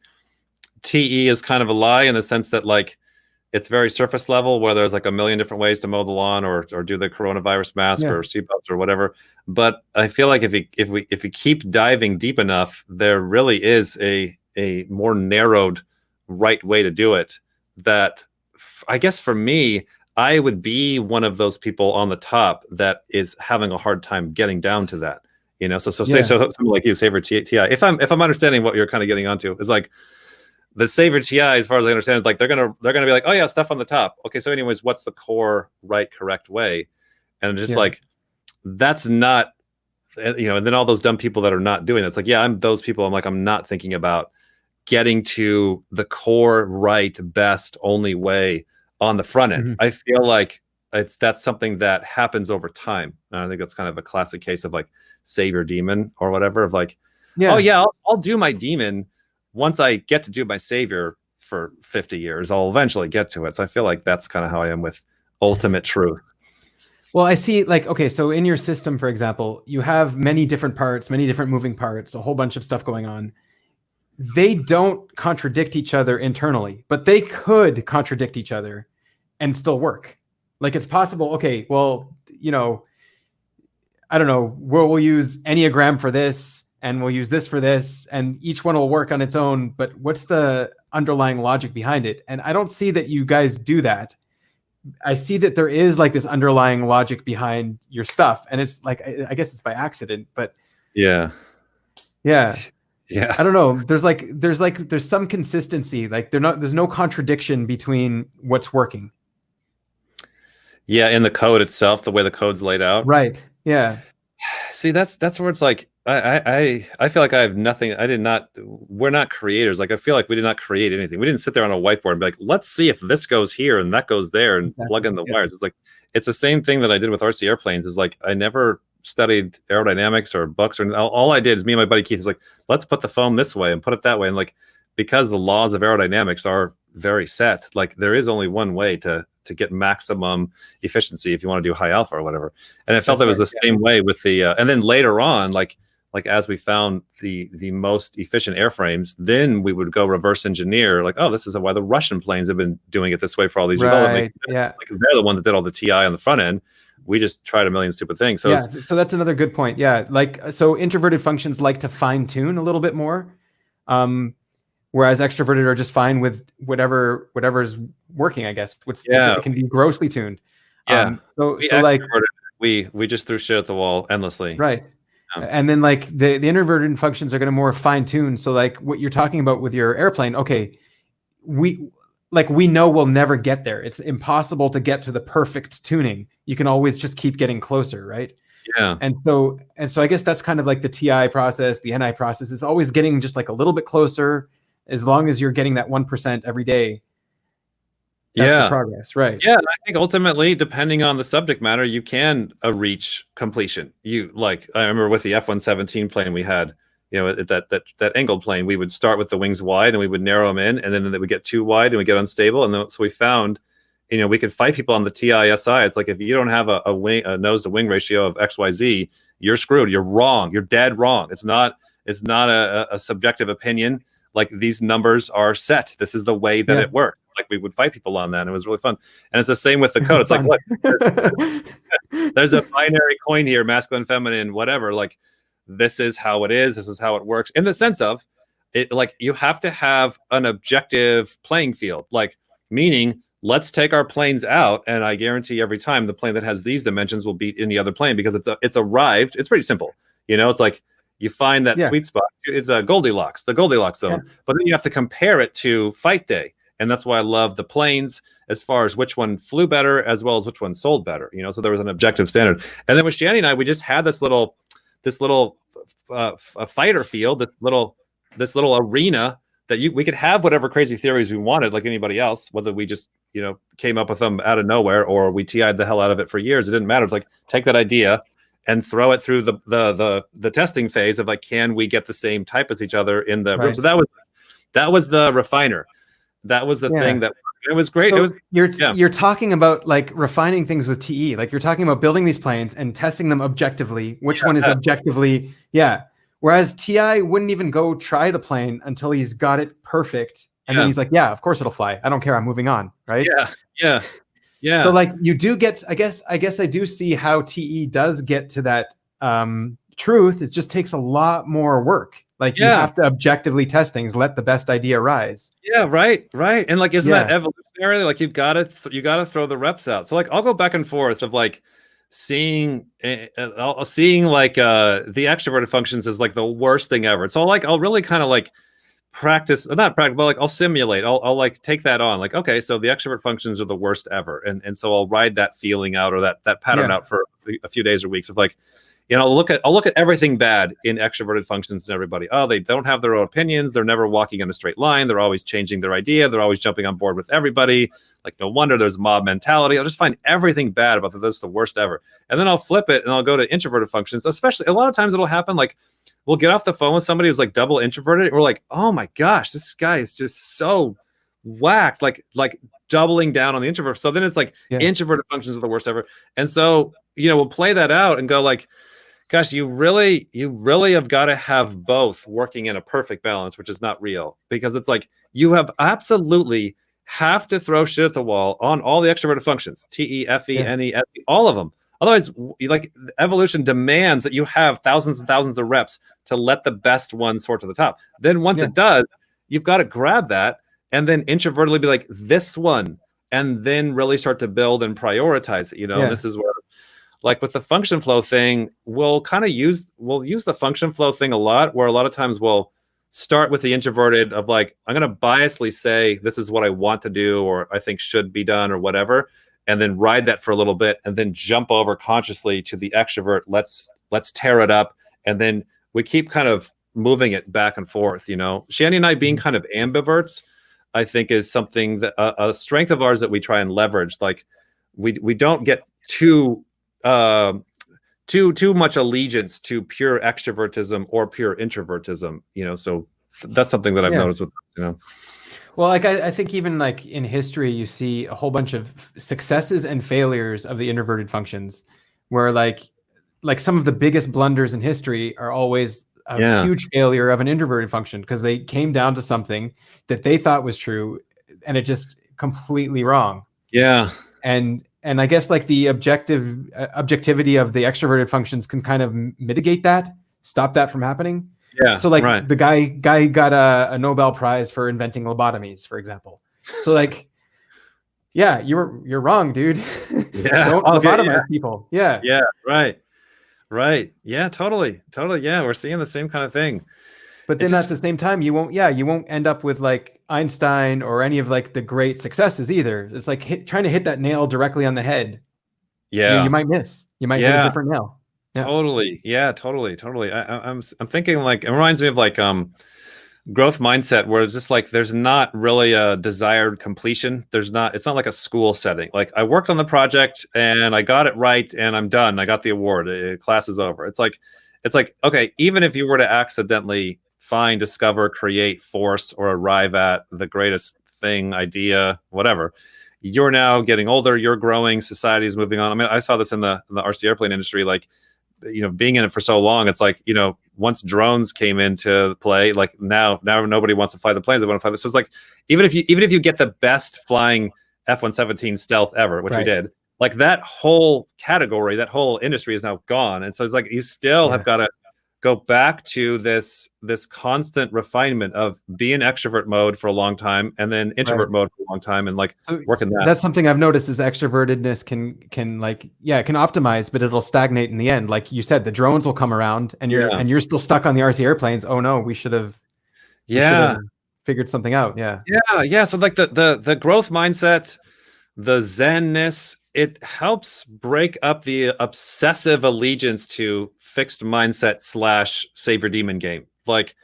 TE is kind of a lie in the sense that like it's very surface level, where there's like a million different ways to mow the lawn or do the coronavirus mask or seatbelts or whatever. But I feel like if we keep diving deep enough, there really is a more narrowed right way to do it. That I guess for me, I would be one of those people on the top that is having a hard time getting down to that. So someone like you, Saver TI. If I'm understanding what you're kind of getting onto, is like the Saver TI, as far as I understand, is like they're gonna be like, oh yeah, stuff on the top. Okay, so anyways, what's the core right, correct way? And just like that's not, and then all those dumb people that are not doing that. It's like, yeah, I'm those people. I'm like, I'm not thinking about getting to the core right, best, only way on the front end. I feel like that's something that happens over time. And I think that's kind of a classic case of like savior demon or whatever, of like, oh yeah, I'll do my demon once I get to do my savior for 50 years. I'll eventually get to it. So I feel like that's kind of how I am with ultimate truth. Well, I see, like, okay, so in your system, for example, you have many different parts, many different moving parts, a whole bunch of stuff going on. They don't contradict each other internally, but they could contradict each other and still work. Like it's possible, okay, well, I don't know, we'll use Enneagram for this and we'll use this for this, and each one will work on its own, but what's the underlying logic behind it? And I don't see that you guys do that. I see that there is like this underlying logic behind your stuff, and it's like, I guess it's by accident, but yeah. I don't know. There's some consistency. Like there's no contradiction between what's working. Yeah, in the code itself, the way the code's laid out. Right. Yeah. See, that's where it's like I feel like I have nothing. We're not creators. Like I feel like we did not create anything. We didn't sit there on a whiteboard and be like, let's see if this goes here and that goes there and plug in the wires. It's like it's the same thing that I did with RC airplanes. Is like I never studied aerodynamics or books, or all I did is me and my buddy Keith was like, let's put the foam this way and put it that way. And like, because the laws of aerodynamics are very set, like there is only one way to get maximum efficiency if you want to do high alpha or whatever. And I felt it was the same way with the, and then later on, like as we found the most efficient airframes, then we would go reverse engineer, like, oh, this is why the Russian planes have been doing it this way for all these developments. Yeah. Like they're the one that did all the TI on the front end. We just tried a million stupid things. So so that's another good point. Yeah. Like, so introverted functions like to fine tune a little bit more. Whereas extroverted are just fine with whatever's working, I guess. It can be grossly tuned. So like we just threw shit at the wall endlessly. Right. And then like the introverted functions are going to more fine tune. So like what you're talking about with your airplane, okay, we know we'll never get there. It's impossible to get to the perfect tuning. You can always just keep getting closer, right? Yeah. And so I guess that's kind of like the TI process, the NI process is always getting just like a little bit closer. As long as you're getting that 1% every day, that's the Yeah. progress, right? Yeah, and I think ultimately, depending on the subject matter, you can reach completion. You like, I remember with the F-117 plane we had, you know, that angled plane, we would start with the wings wide and we would narrow them in, and then they would get too wide and we get unstable, and then, so we found, you know, we could fight people on the TISI. It's like if you don't have a nose to wing ratio of XYZ, you're screwed. You're wrong. You're dead wrong. It's not a subjective opinion. Like these numbers are set. This is the way that it works. Like we would fight people on that. And it was really fun. And it's the same with the code. It's like, look, there's a binary coin here, masculine, feminine, whatever. Like this is how it is. This is how it works. In the sense of it, like you have to have an objective playing field. Like meaning, let's take our planes out, and I guarantee every time the plane that has these dimensions will beat any other plane because it's arrived. It's pretty simple. You know, it's like you find that sweet spot. It's a Goldilocks, the Goldilocks zone. Yeah. But then you have to compare it to fight day. And that's why I love the planes as far as which one flew better as well as which one sold better. You know, so there was an objective standard. And then with Shanny and I, we just had this little fighter field, this little arena that we could have whatever crazy theories we wanted, like anybody else, whether we just, you know, came up with them out of nowhere or we TI'd the hell out of it for years. It didn't matter. It's like, take that idea and throw it through the testing phase of like, can we get the same type as each other in the room? So that was the refiner. That was the thing that it was great. So it was you're talking about like refining things with TE. Like you're talking about building these planes and testing them objectively. Which one is objectively, Whereas TI wouldn't even go try the plane until he's got it perfect. And then he's like, yeah, of course it'll fly. I don't care. I'm moving on. Right. Yeah. So like you do get, I guess I do see how TE does get to that truth. It just takes a lot more work. Like you have to objectively test things, let the best idea rise. Yeah, right. And like, isn't that evolutionary? Like you gotta throw the reps out. So like, I'll go back and forth of like seeing like the extroverted functions is like the worst thing ever. So like, I'll really kind of like not practice, but like I'll simulate. I'll like take that on. Like, okay, so the extrovert functions are the worst ever, and so I'll ride that feeling out or that pattern out for a few days or weeks of like. You know, I'll look at everything bad in extroverted functions and everybody. Oh, they don't have their own opinions. They're never walking in a straight line. They're always changing their idea. They're always jumping on board with everybody. Like, no wonder there's mob mentality. I'll just find everything bad about that. That's the worst ever. And then I'll flip it and I'll go to introverted functions. Especially a lot of times it'll happen like we'll get off the phone with somebody who's like double introverted. And we're like, oh my gosh, this guy is just so whacked. Like doubling down on the introvert. So then it's like introverted functions are the worst ever. And so, you know, we'll play that out and go like, gosh, you really have got to have both working in a perfect balance, which is not real, because it's like you have absolutely have to throw shit at the wall on all the extroverted functions, TE, FE, NE, FE, all of them. Otherwise, like evolution demands that you have thousands and thousands of reps to let the best one soar to the top. Then once it does, you've got to grab that and then introvertedly be like this one, and then really start to build and prioritize it. You know, and this is where. Like with the function flow thing, we'll use the function flow thing a lot, where a lot of times we'll start with the introverted of like, I'm going to biasly say, this is what I want to do, or I think should be done or whatever. And then ride that for a little bit and then jump over consciously to the extrovert. Let's tear it up. And then we keep kind of moving it back and forth, you know, Shanny and I being kind of ambiverts, I think is something that a strength of ours that we try and leverage. Like we don't get too much allegiance to pure extrovertism or pure introvertism, you know. So that's something that I've noticed with, you know. Well, like I think even like in history, you see a whole bunch of successes and failures of the introverted functions, where like some of the biggest blunders in history are always a huge failure of an introverted function, because they came down to something that they thought was true and it just completely wrong. And I guess like the objectivity of the extroverted functions can kind of mitigate that, stop that from happening. So like the guy got a Nobel Prize for inventing lobotomies, for example. So like, you're wrong, dude. Don't lobotomize people. Right. Yeah, totally. Yeah, we're seeing the same kind of thing. But then at the same time, you won't end up with like Einstein or any of like the great successes either. It's like trying to hit that nail directly on the head. You might miss. You might hit a different nail. Yeah. Totally. Yeah, totally. I'm thinking like it reminds me of like growth mindset where it's just like there's not really a desired completion. It's not like a school setting. Like I worked on the project and I got it right and I'm done. I got the award. Class is over. It's like okay, even if you were to accidentally find, discover, create, force, or arrive at the greatest thing, idea, whatever, you're now getting older, you're growing, society is moving on. I mean, I saw this in the RC airplane industry, like, you know, being in it for so long, it's like, you know, once drones came into play, like now nobody wants to fly the planes, they want to fly this. So it's like, even if you get the best flying F-117 stealth ever, which we did, like that whole category, that whole industry is now gone. And so it's like, you still have got to go back to this constant refinement of be in extrovert mode for a long time and then introvert mode for a long time, and like working that. That's something I've noticed is extrovertedness can like, it can optimize, but it'll stagnate in the end. Like you said, the drones will come around and you're still stuck on the RC airplanes. Oh no, we should have figured something out. Yeah. So like the growth mindset, the zenness, it helps break up the obsessive allegiance to fixed mindset / savior demon game. Like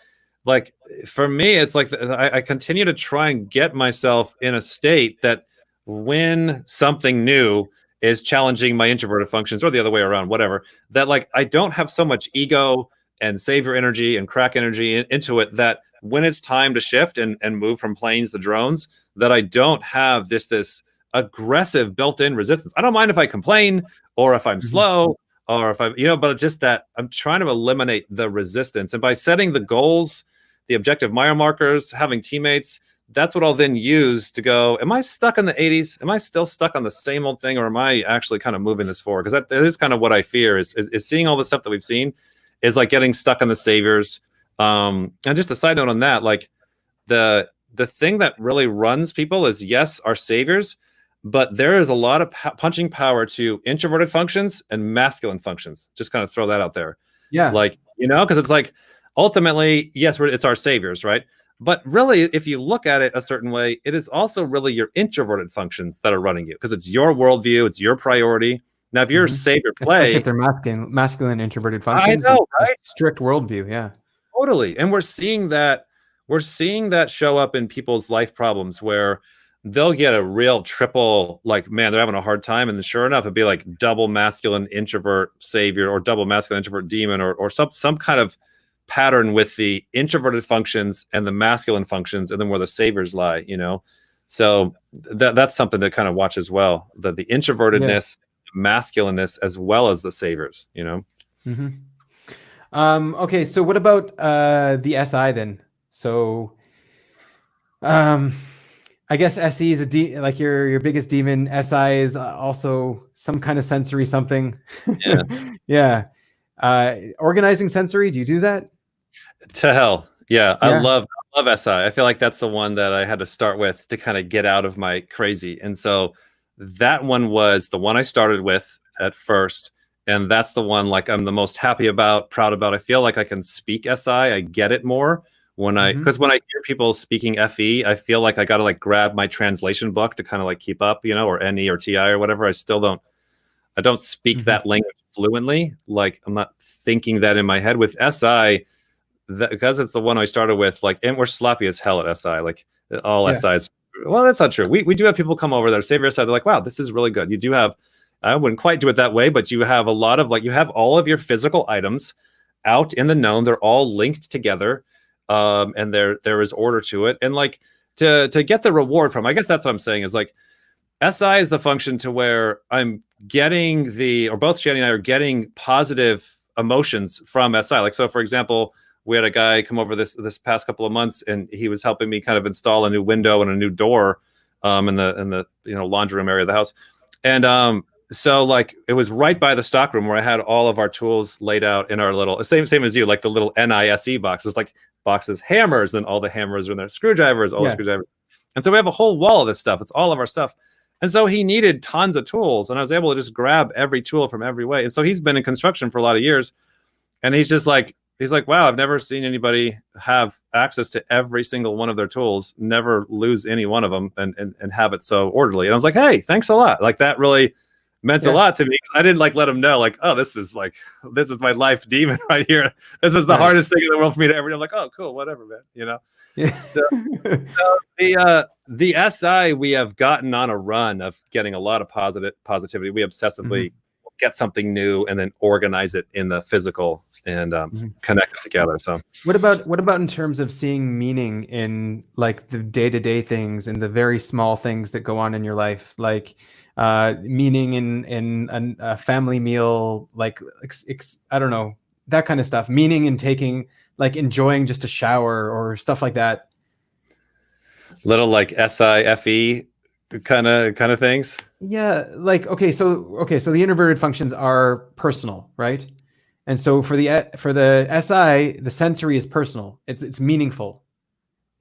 for me, it's like I continue to try and get myself in a state that when something new is challenging my introverted functions, or the other way around, whatever, that like I don't have so much ego and savior energy and crack energy into it, that when it's time to shift and move from planes to drones, that I don't have this aggressive built-in resistance. I don't mind if I complain or if I'm slow or if I'm, but it's just that I'm trying to eliminate the resistance. And by setting the goals, the objective mile markers, having teammates, that's what I'll then use to go, am I stuck in the 80s? Am I still stuck on the same old thing? Or am I actually kind of moving this forward? Because that is kind of what I fear is seeing all the stuff that we've seen is like getting stuck on the saviors. And just a side note on that, like the thing that really runs people is, yes, our saviors, but there is a lot of punching power to introverted functions and masculine functions. Just kind of throw that out there. Yeah. Like, because it's like, ultimately, yes, it's our saviors, right? But really, if you look at it a certain way, it is also really your introverted functions that are running you, because it's your worldview, it's your priority. Now, if you're savior play, especially if they're masculine introverted functions, I know, right? Strict worldview, yeah. Totally. And we're seeing that show up in people's life problems where they'll get a real triple, like, man, they're having a hard time. And then sure enough, it'd be like double masculine introvert savior or double masculine introvert demon or some kind of pattern with the introverted functions and the masculine functions, and then where the saviors lie, So that's something to kind of watch as well. The introvertedness, masculineness, as well as the saviors, Okay, so what about the SI then? So I guess SE is like your biggest demon. SI is also some kind of sensory something. Yeah. Organizing sensory, do you do that? To hell. Yeah. I love SI. I feel like that's the one that I had to start with to kind of get out of my crazy. And so that one was the one I started with at first. And that's the one like I'm the most happy about, proud about. I feel like I can speak SI. I get it more because when I hear people speaking FE, I feel like I got to like grab my translation book to kind of like keep up, or NE or TI or whatever. I don't speak that language fluently. Like I'm not thinking that in my head. With SI, because it's the one I started with, like, and we're sloppy as hell at SI, like all SIs. Well, that's not true. We do have people come over that are savior SI. They're like, wow, this is really good. You do have, I wouldn't quite do it that way, but you have a lot of you have all of your physical items out in the known. They're all linked together. And there is order to it. And like to get the reward from, I guess that's what I'm saying is like, SI is the function to where I'm getting or both Shanny and I are getting positive emotions from SI. Like, so for example, we had a guy come over this past couple of months, and he was helping me kind of install a new window and a new door in the laundry room area of the house. And so like it was right by the stock room where I had all of our tools laid out in our little same as you, like the little NISE boxes, like boxes, hammers, then all the hammers are in there, screwdrivers, all the screwdrivers. And so we have a whole wall of this stuff. It's all of our stuff. And so he needed tons of tools, and I was able to just grab every tool from every way. And so he's been in construction for a lot of years, and he's like, wow, I've never seen anybody have access to every single one of their tools, never lose any one of them, and have it so orderly. And I was like, hey, thanks a lot. Like that really meant a lot to me. I didn't like let him know, like, oh, this is my life demon right here. This was the hardest thing in the world for me to ever do. I'm like, oh, cool, whatever, man. Yeah. So the SI, we have gotten on a run of getting a lot of positivity. We obsessively get something new and then organize it in the physical and connect it together. So what about in terms of seeing meaning in like the day-to-day things and the very small things that go on in your life, like meaning in a family meal, like I don't know, that kind of stuff, meaning in taking, like enjoying just a shower or stuff like that. Little like Effie kind of things. Yeah, like so the introverted functions are personal, right? And so for the SI, the sensory is personal. It's meaningful.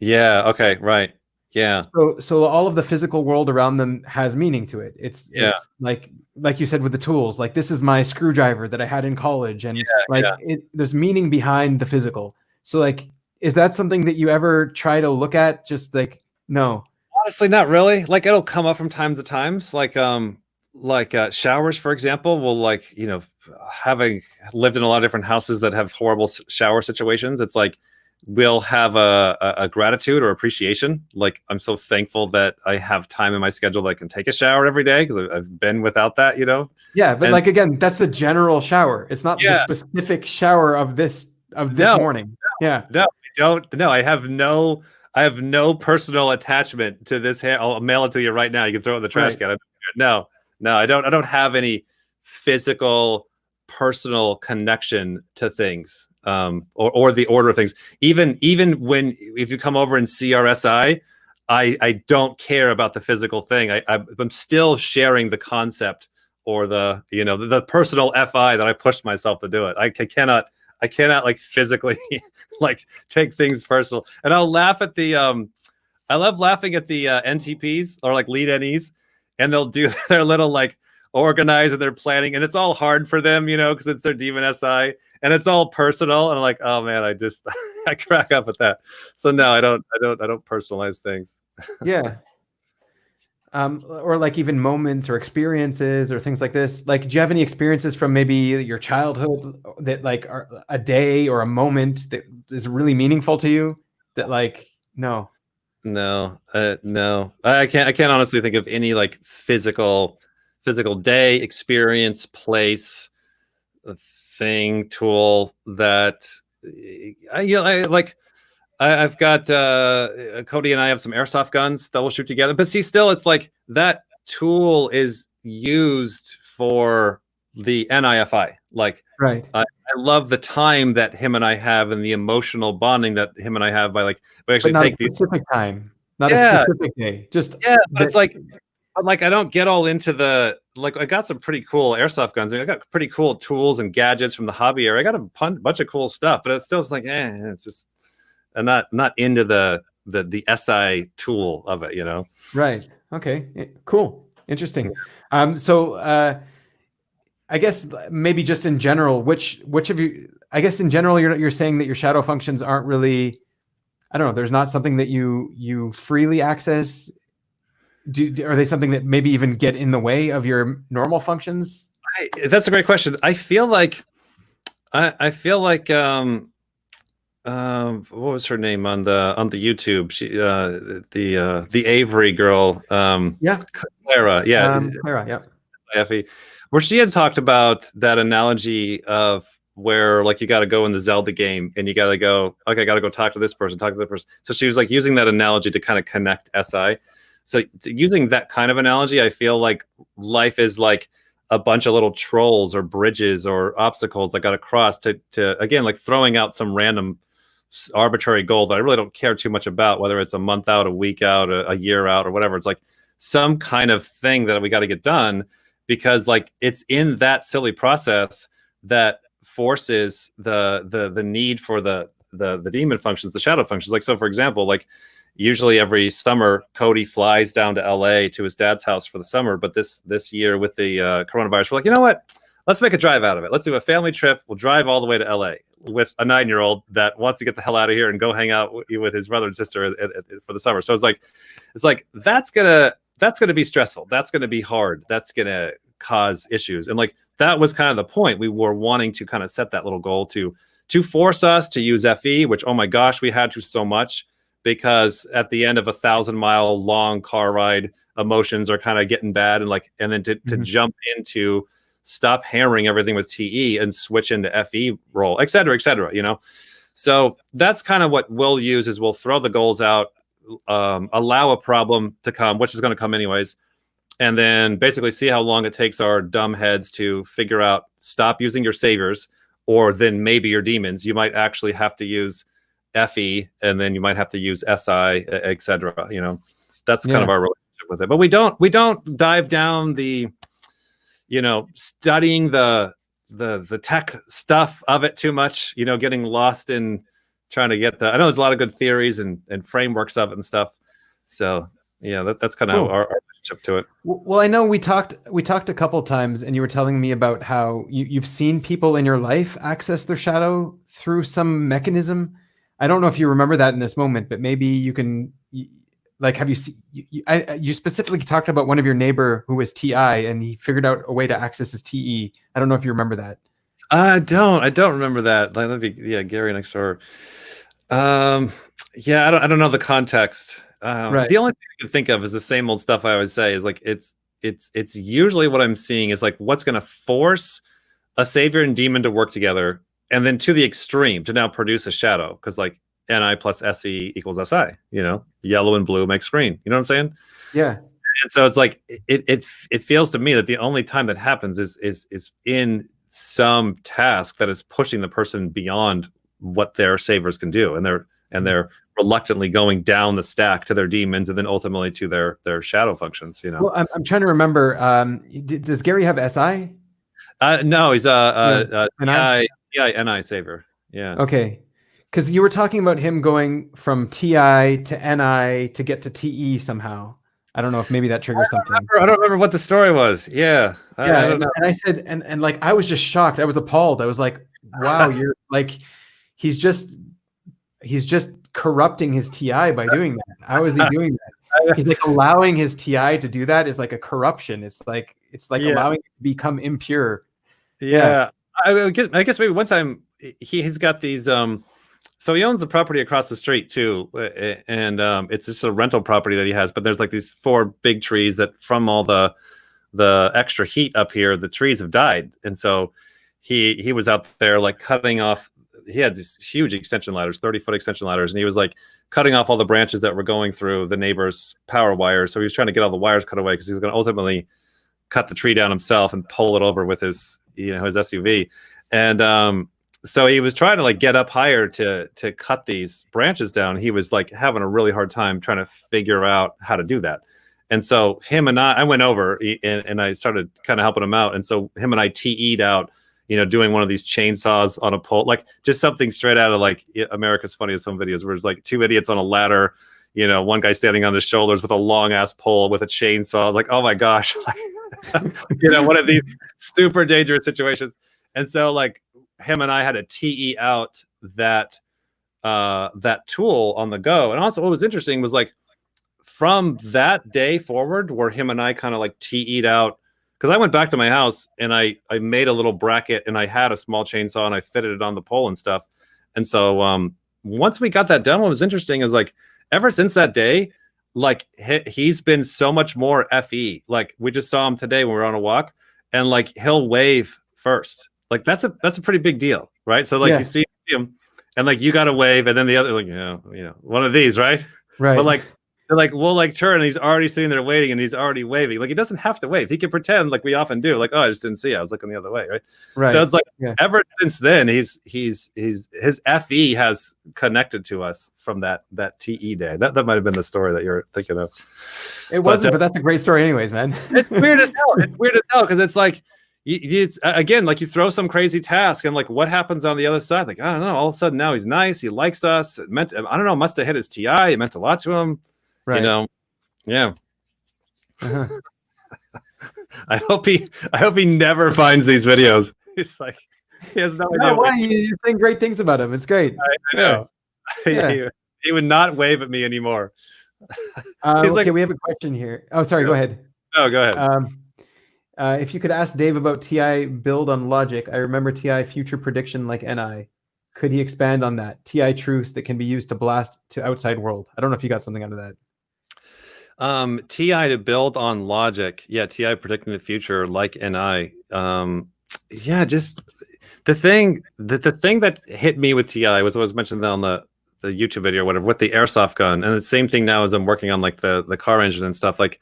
Yeah. Okay. Right. Yeah. So all of the physical world around them has meaning to it. It's like you said with the tools, like this is my screwdriver that I had in college, and there's meaning behind the physical. So like, is that something that you ever try to look at? Just like, no. Honestly, not really. Like it'll come up from time to times. Like showers, for example, will like, having lived in a lot of different houses that have horrible shower situations, it's like we'll have a gratitude or appreciation. Like I'm so thankful that I have time in my schedule that I can take a shower every day because I've been without that, Yeah, but like again, that's the general shower. It's not the specific shower of this morning. Yeah. No, I don't. No, I have no personal attachment to this hair. I'll mail it to you right now. You can throw it in the trash can. No, I don't have any physical, personal connection to things, or the order of things. Even if you come over and see RSI, I don't care about the physical thing. I'm still sharing the concept or the personal FI that I pushed myself to do it. I cannot like physically like take things personal. And I'll laugh at I love laughing at the NTPs or like lead NEs, and they'll do their little like organize and their planning, and it's all hard for them, because it's their demon SI and it's all personal. And I'm like, oh man, I crack up at that. So no, I don't personalize things. Yeah. Or like even moments or experiences or things like this. Like, do you have any experiences from maybe your childhood that like are a day or a moment that is really meaningful to you that like, no. I can't honestly think of any like physical day, experience, place, thing, tool that I like. I've got Cody and I have some airsoft guns that we'll shoot together. But see, still, it's like that tool is used for the NiFi. Like, right. I love the time that him and I have and the emotional bonding that him and I have by like we actually take a specific time, not a specific day. Just but it's like I don't get all into the like. I got some pretty cool airsoft guns. I got pretty cool tools and gadgets from the hobby area. I got a bunch of cool stuff, but it's still just like it's just. I'm not into the SI tool of it, Right. Okay. Cool. Interesting. So I guess maybe just in general, which of you? I guess in general, you're saying that your shadow functions aren't really. I don't know. There's not something that you freely access. Are they something that maybe even get in the way of your normal functions? That's a great question. I feel like. What was her name on the YouTube? She the Avery girl. Clara. Clara. Yeah. Effie, where she had talked about that analogy of where like you got to go in the Zelda game and you got to go. Okay, I got to go talk to this person. So she was like using that analogy to kind of connect SI. So using that kind of analogy, I feel like life is like a bunch of little trolls or bridges or obstacles I got to cross to again like throwing out some random arbitrary goal that I really don't care too much about, whether it's a month out, a week out, a year out, or whatever. It's like some kind of thing that we got to get done because like it's in that silly process that forces the need for the demon functions, the shadow functions. Like, so for example, like usually every summer Cody flies down to LA to his dad's house for the summer, but this year with the coronavirus, we're like, you know what, let's make a drive out of it. Let's do a family trip. We'll drive all the way to LA with a 9-year-old that wants to get the hell out of here and go hang out with his brother and sister for the summer. So it's like that's that's going to be stressful. That's going to be hard. That's going to cause issues. And like, that was kind of the point. We were wanting to kind of set that little goal to force us to use Effie, which, oh my gosh, we had to so much, because at the end of 1,000-mile long car ride, emotions are kind of getting bad. And then to jump into stop hammering everything with TE and switch into FE role, et cetera, you know? So that's kind of what we'll use, is we'll throw the goals out, allow a problem to come, which is going to come anyways, and then basically see how long it takes our dumb heads to figure out, stop using your saviors, or then maybe your demons. You might actually have to use FE, and then you might have to use SI, et cetera. You know, that's kind of our relationship with it. But we don't dive down the, you know, studying the tech stuff of it too much, you know, getting lost in trying to get I know there's a lot of good theories and frameworks of it and stuff. So yeah, that's kind of our relationship to it. Well, I know we talked a couple of times, and you were telling me about how you've seen people in your life access their shadow through some mechanism. I don't know if you remember that in this moment, but maybe you can, like, have you seen, you specifically talked about one of your neighbor who was TI, and he figured out a way to access his TE. I don't know if you remember that. I don't remember that. Like, that'd be, Gary next door. I don't know the context. Right. The only thing I can think of is the same old stuff I always say, is like, it's usually what I'm seeing is like, what's going to force a savior and demon to work together, and then to the extreme to now produce a shadow, because like Ni plus Se equals Si, you know, yellow and blue makes green. You know what I'm saying? Yeah. And so it's like, it feels to me that the only time that happens is in some task that is pushing the person beyond what their saviors can do, and they're reluctantly going down the stack to their demons, and then ultimately to their shadow functions. You know. Well, I'm trying to remember. Does Gary have Si? No, he's Ni savior. Yeah. Okay. Because you were talking about him going from TI to NI to get to TE somehow. I don't know if maybe that triggers something. I don't remember what the story was. Yeah. I don't know. And I said, and like, I was just shocked. I was appalled. I was like, wow, you're like, he's just corrupting his TI by doing that. How is he doing that? He's like allowing his TI to do that is like a corruption. It's like allowing it to become impure. Yeah. I guess maybe one time he's got these, so he owns the property across the street too, and it's just a rental property that he has. But there's like these 4 big trees that, from all the extra heat up here, the trees have died, and so he was out there like cutting off. He had these huge extension ladders, 30-foot extension ladders, and he was like cutting off all the branches that were going through the neighbor's power wires. So he was trying to get all the wires cut away, because he was going to ultimately cut the tree down himself and pull it over with his SUV. And so he was trying to like get up higher to cut these branches down. He was like having a really hard time trying to figure out how to do that. And so him and I went over and I started kind of helping him out. And so him and I TE'd out, you know, doing one of these chainsaws on a pole, like just something straight out of like America's Funniest Home Videos, where it's like 2 idiots on a ladder, you know, one guy standing on his shoulders with a long ass pole with a chainsaw. Like, oh my gosh, you know, one of these super dangerous situations. And so like him and I had to TE out that tool on the go. And also what was interesting was like, from that day forward, where him and I kind of like TE'd out, because I went back to my house and I made a little bracket, and I had a small chainsaw and I fitted it on the pole and stuff. And so once we got that done, what was interesting is like, ever since that day, like he's been so much more FE. Like we just saw him today when we were on a walk, and like he'll wave first. Like that's a pretty big deal, right? So like you see him, and like you got to wave, and then the other, like you know, one of these, right? Right. But like we'll like turn, and he's already sitting there waiting, and he's already waving. Like he doesn't have to wave. He can pretend like we often do. Like, oh, I just didn't see. I was looking the other way, right? Right. So it's like ever since then, his FE has connected to us from that TE day. That might have been the story that you're thinking of. It wasn't, but that's a great story, anyways, man. It's weird as hell. It's weird as hell because it's like. It's again, like you throw some crazy task, and like what happens on the other side? Like, I don't know. All of a sudden now he's nice. He likes us. It meant, I don't know. Must have hit his TI. It meant a lot to him. Right. You know. Yeah. Uh-huh. I hope he never finds these videos. It's like he has no idea. Why you're saying great things about him? It's great. I know. Yeah. He would not wave at me anymore. He's Okay, like, we have a question here. Oh, sorry, go yeah. ahead. Oh, go ahead. If you could ask Dave about TI build on logic, I remember TI future prediction like NI. Could he expand on that? TI truths that can be used to blast to outside world. I don't know if you got something out of that. TI to build on logic. Yeah, TI predicting the future like NI. Yeah, just the thing that hit me with TI was what was mentioned on the YouTube video or whatever with the airsoft gun. And the same thing now as I'm working on like the car engine and stuff, like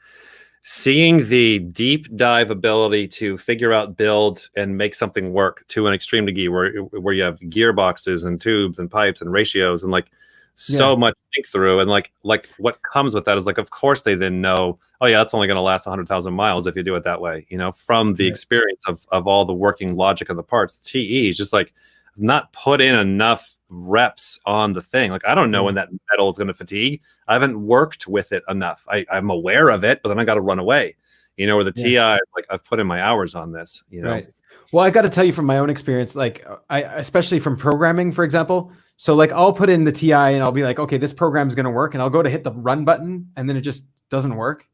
seeing the deep dive ability to figure out, build, and make something work to an extreme degree where you have gearboxes and tubes and pipes and ratios and like so much to think through. And like what comes with that is like, of course they then know, oh yeah, that's only going to last 100,000 miles if you do it that way, you know, from the experience of all the working logic of the parts. The TE is just like not put in enough reps on the thing. Like I don't know when that metal is going to fatigue. I haven't worked with it enough. I'm aware of it, but then I got to run away. You know, where the TI, like I've put in my hours on this. You know, right. Well, I got to tell you from my own experience, like I, especially from programming, for example. So like I'll put in the TI and I'll be like, okay, this program is going to work, and I'll go to hit the run button, and then it just doesn't work.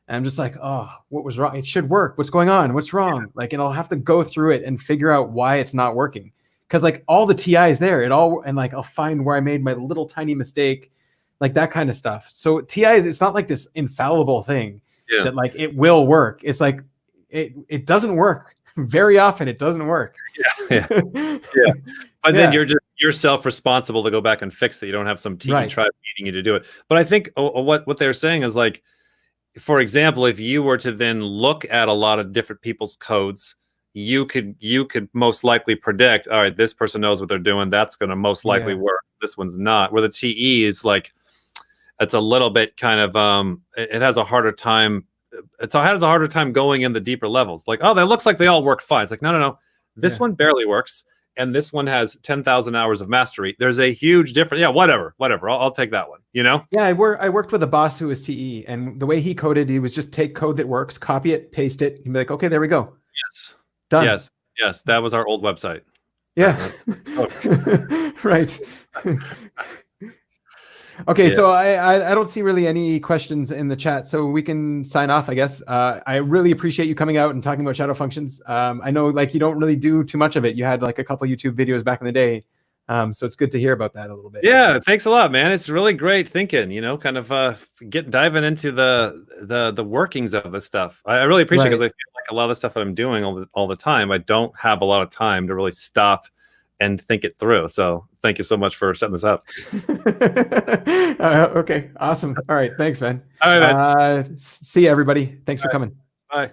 And I'm just like, oh, what was wrong? It should work. What's going on? What's wrong? Like, and I'll have to go through it and figure out why it's not working. Because like all the TI is there, and like I'll find where I made my little tiny mistake, like that kind of stuff. So TI it's not like this infallible thing that like it will work. It's like it doesn't work very often. It doesn't work. Yeah. But then you're self-responsible to go back and fix it. You don't have some tiki tribe needing you to do it. But I think what they're saying is like, for example, if you were to then look at a lot of different people's codes, you could most likely predict, all right, this person knows what they're doing. That's going to most likely work. This one's not. Where the TE is like, it's a little bit kind of, it has a harder time. It has a harder time going in the deeper levels. Like, oh, that looks like they all work fine. It's like, no. This one barely works. And this one has 10,000 hours of mastery. There's a huge difference. Yeah, whatever. I'll take that one, you know? Yeah, I worked with a boss who was TE, and the way he coded, he was just take code that works, copy it, paste it, and be like, okay, there we go. Yes. Done. Yes. That was our old website. Yeah. Right. Okay, so I don't see really any questions in the chat, so we can sign off, I guess. I really appreciate you coming out and talking about shadow functions. I know like you don't really do too much of it. You had like a couple YouTube videos back in the day. So it's good to hear about that a little bit. Yeah, thanks a lot, man. It's really great thinking, you know, kind of diving into the workings of this stuff. I really appreciate it because I feel like a lot of the stuff that I'm doing all the time, I don't have a lot of time to really stop and think it through. So thank you so much for setting this up. Okay, awesome. All right, thanks, man. All right, man. See you, everybody. Thanks for coming. Bye.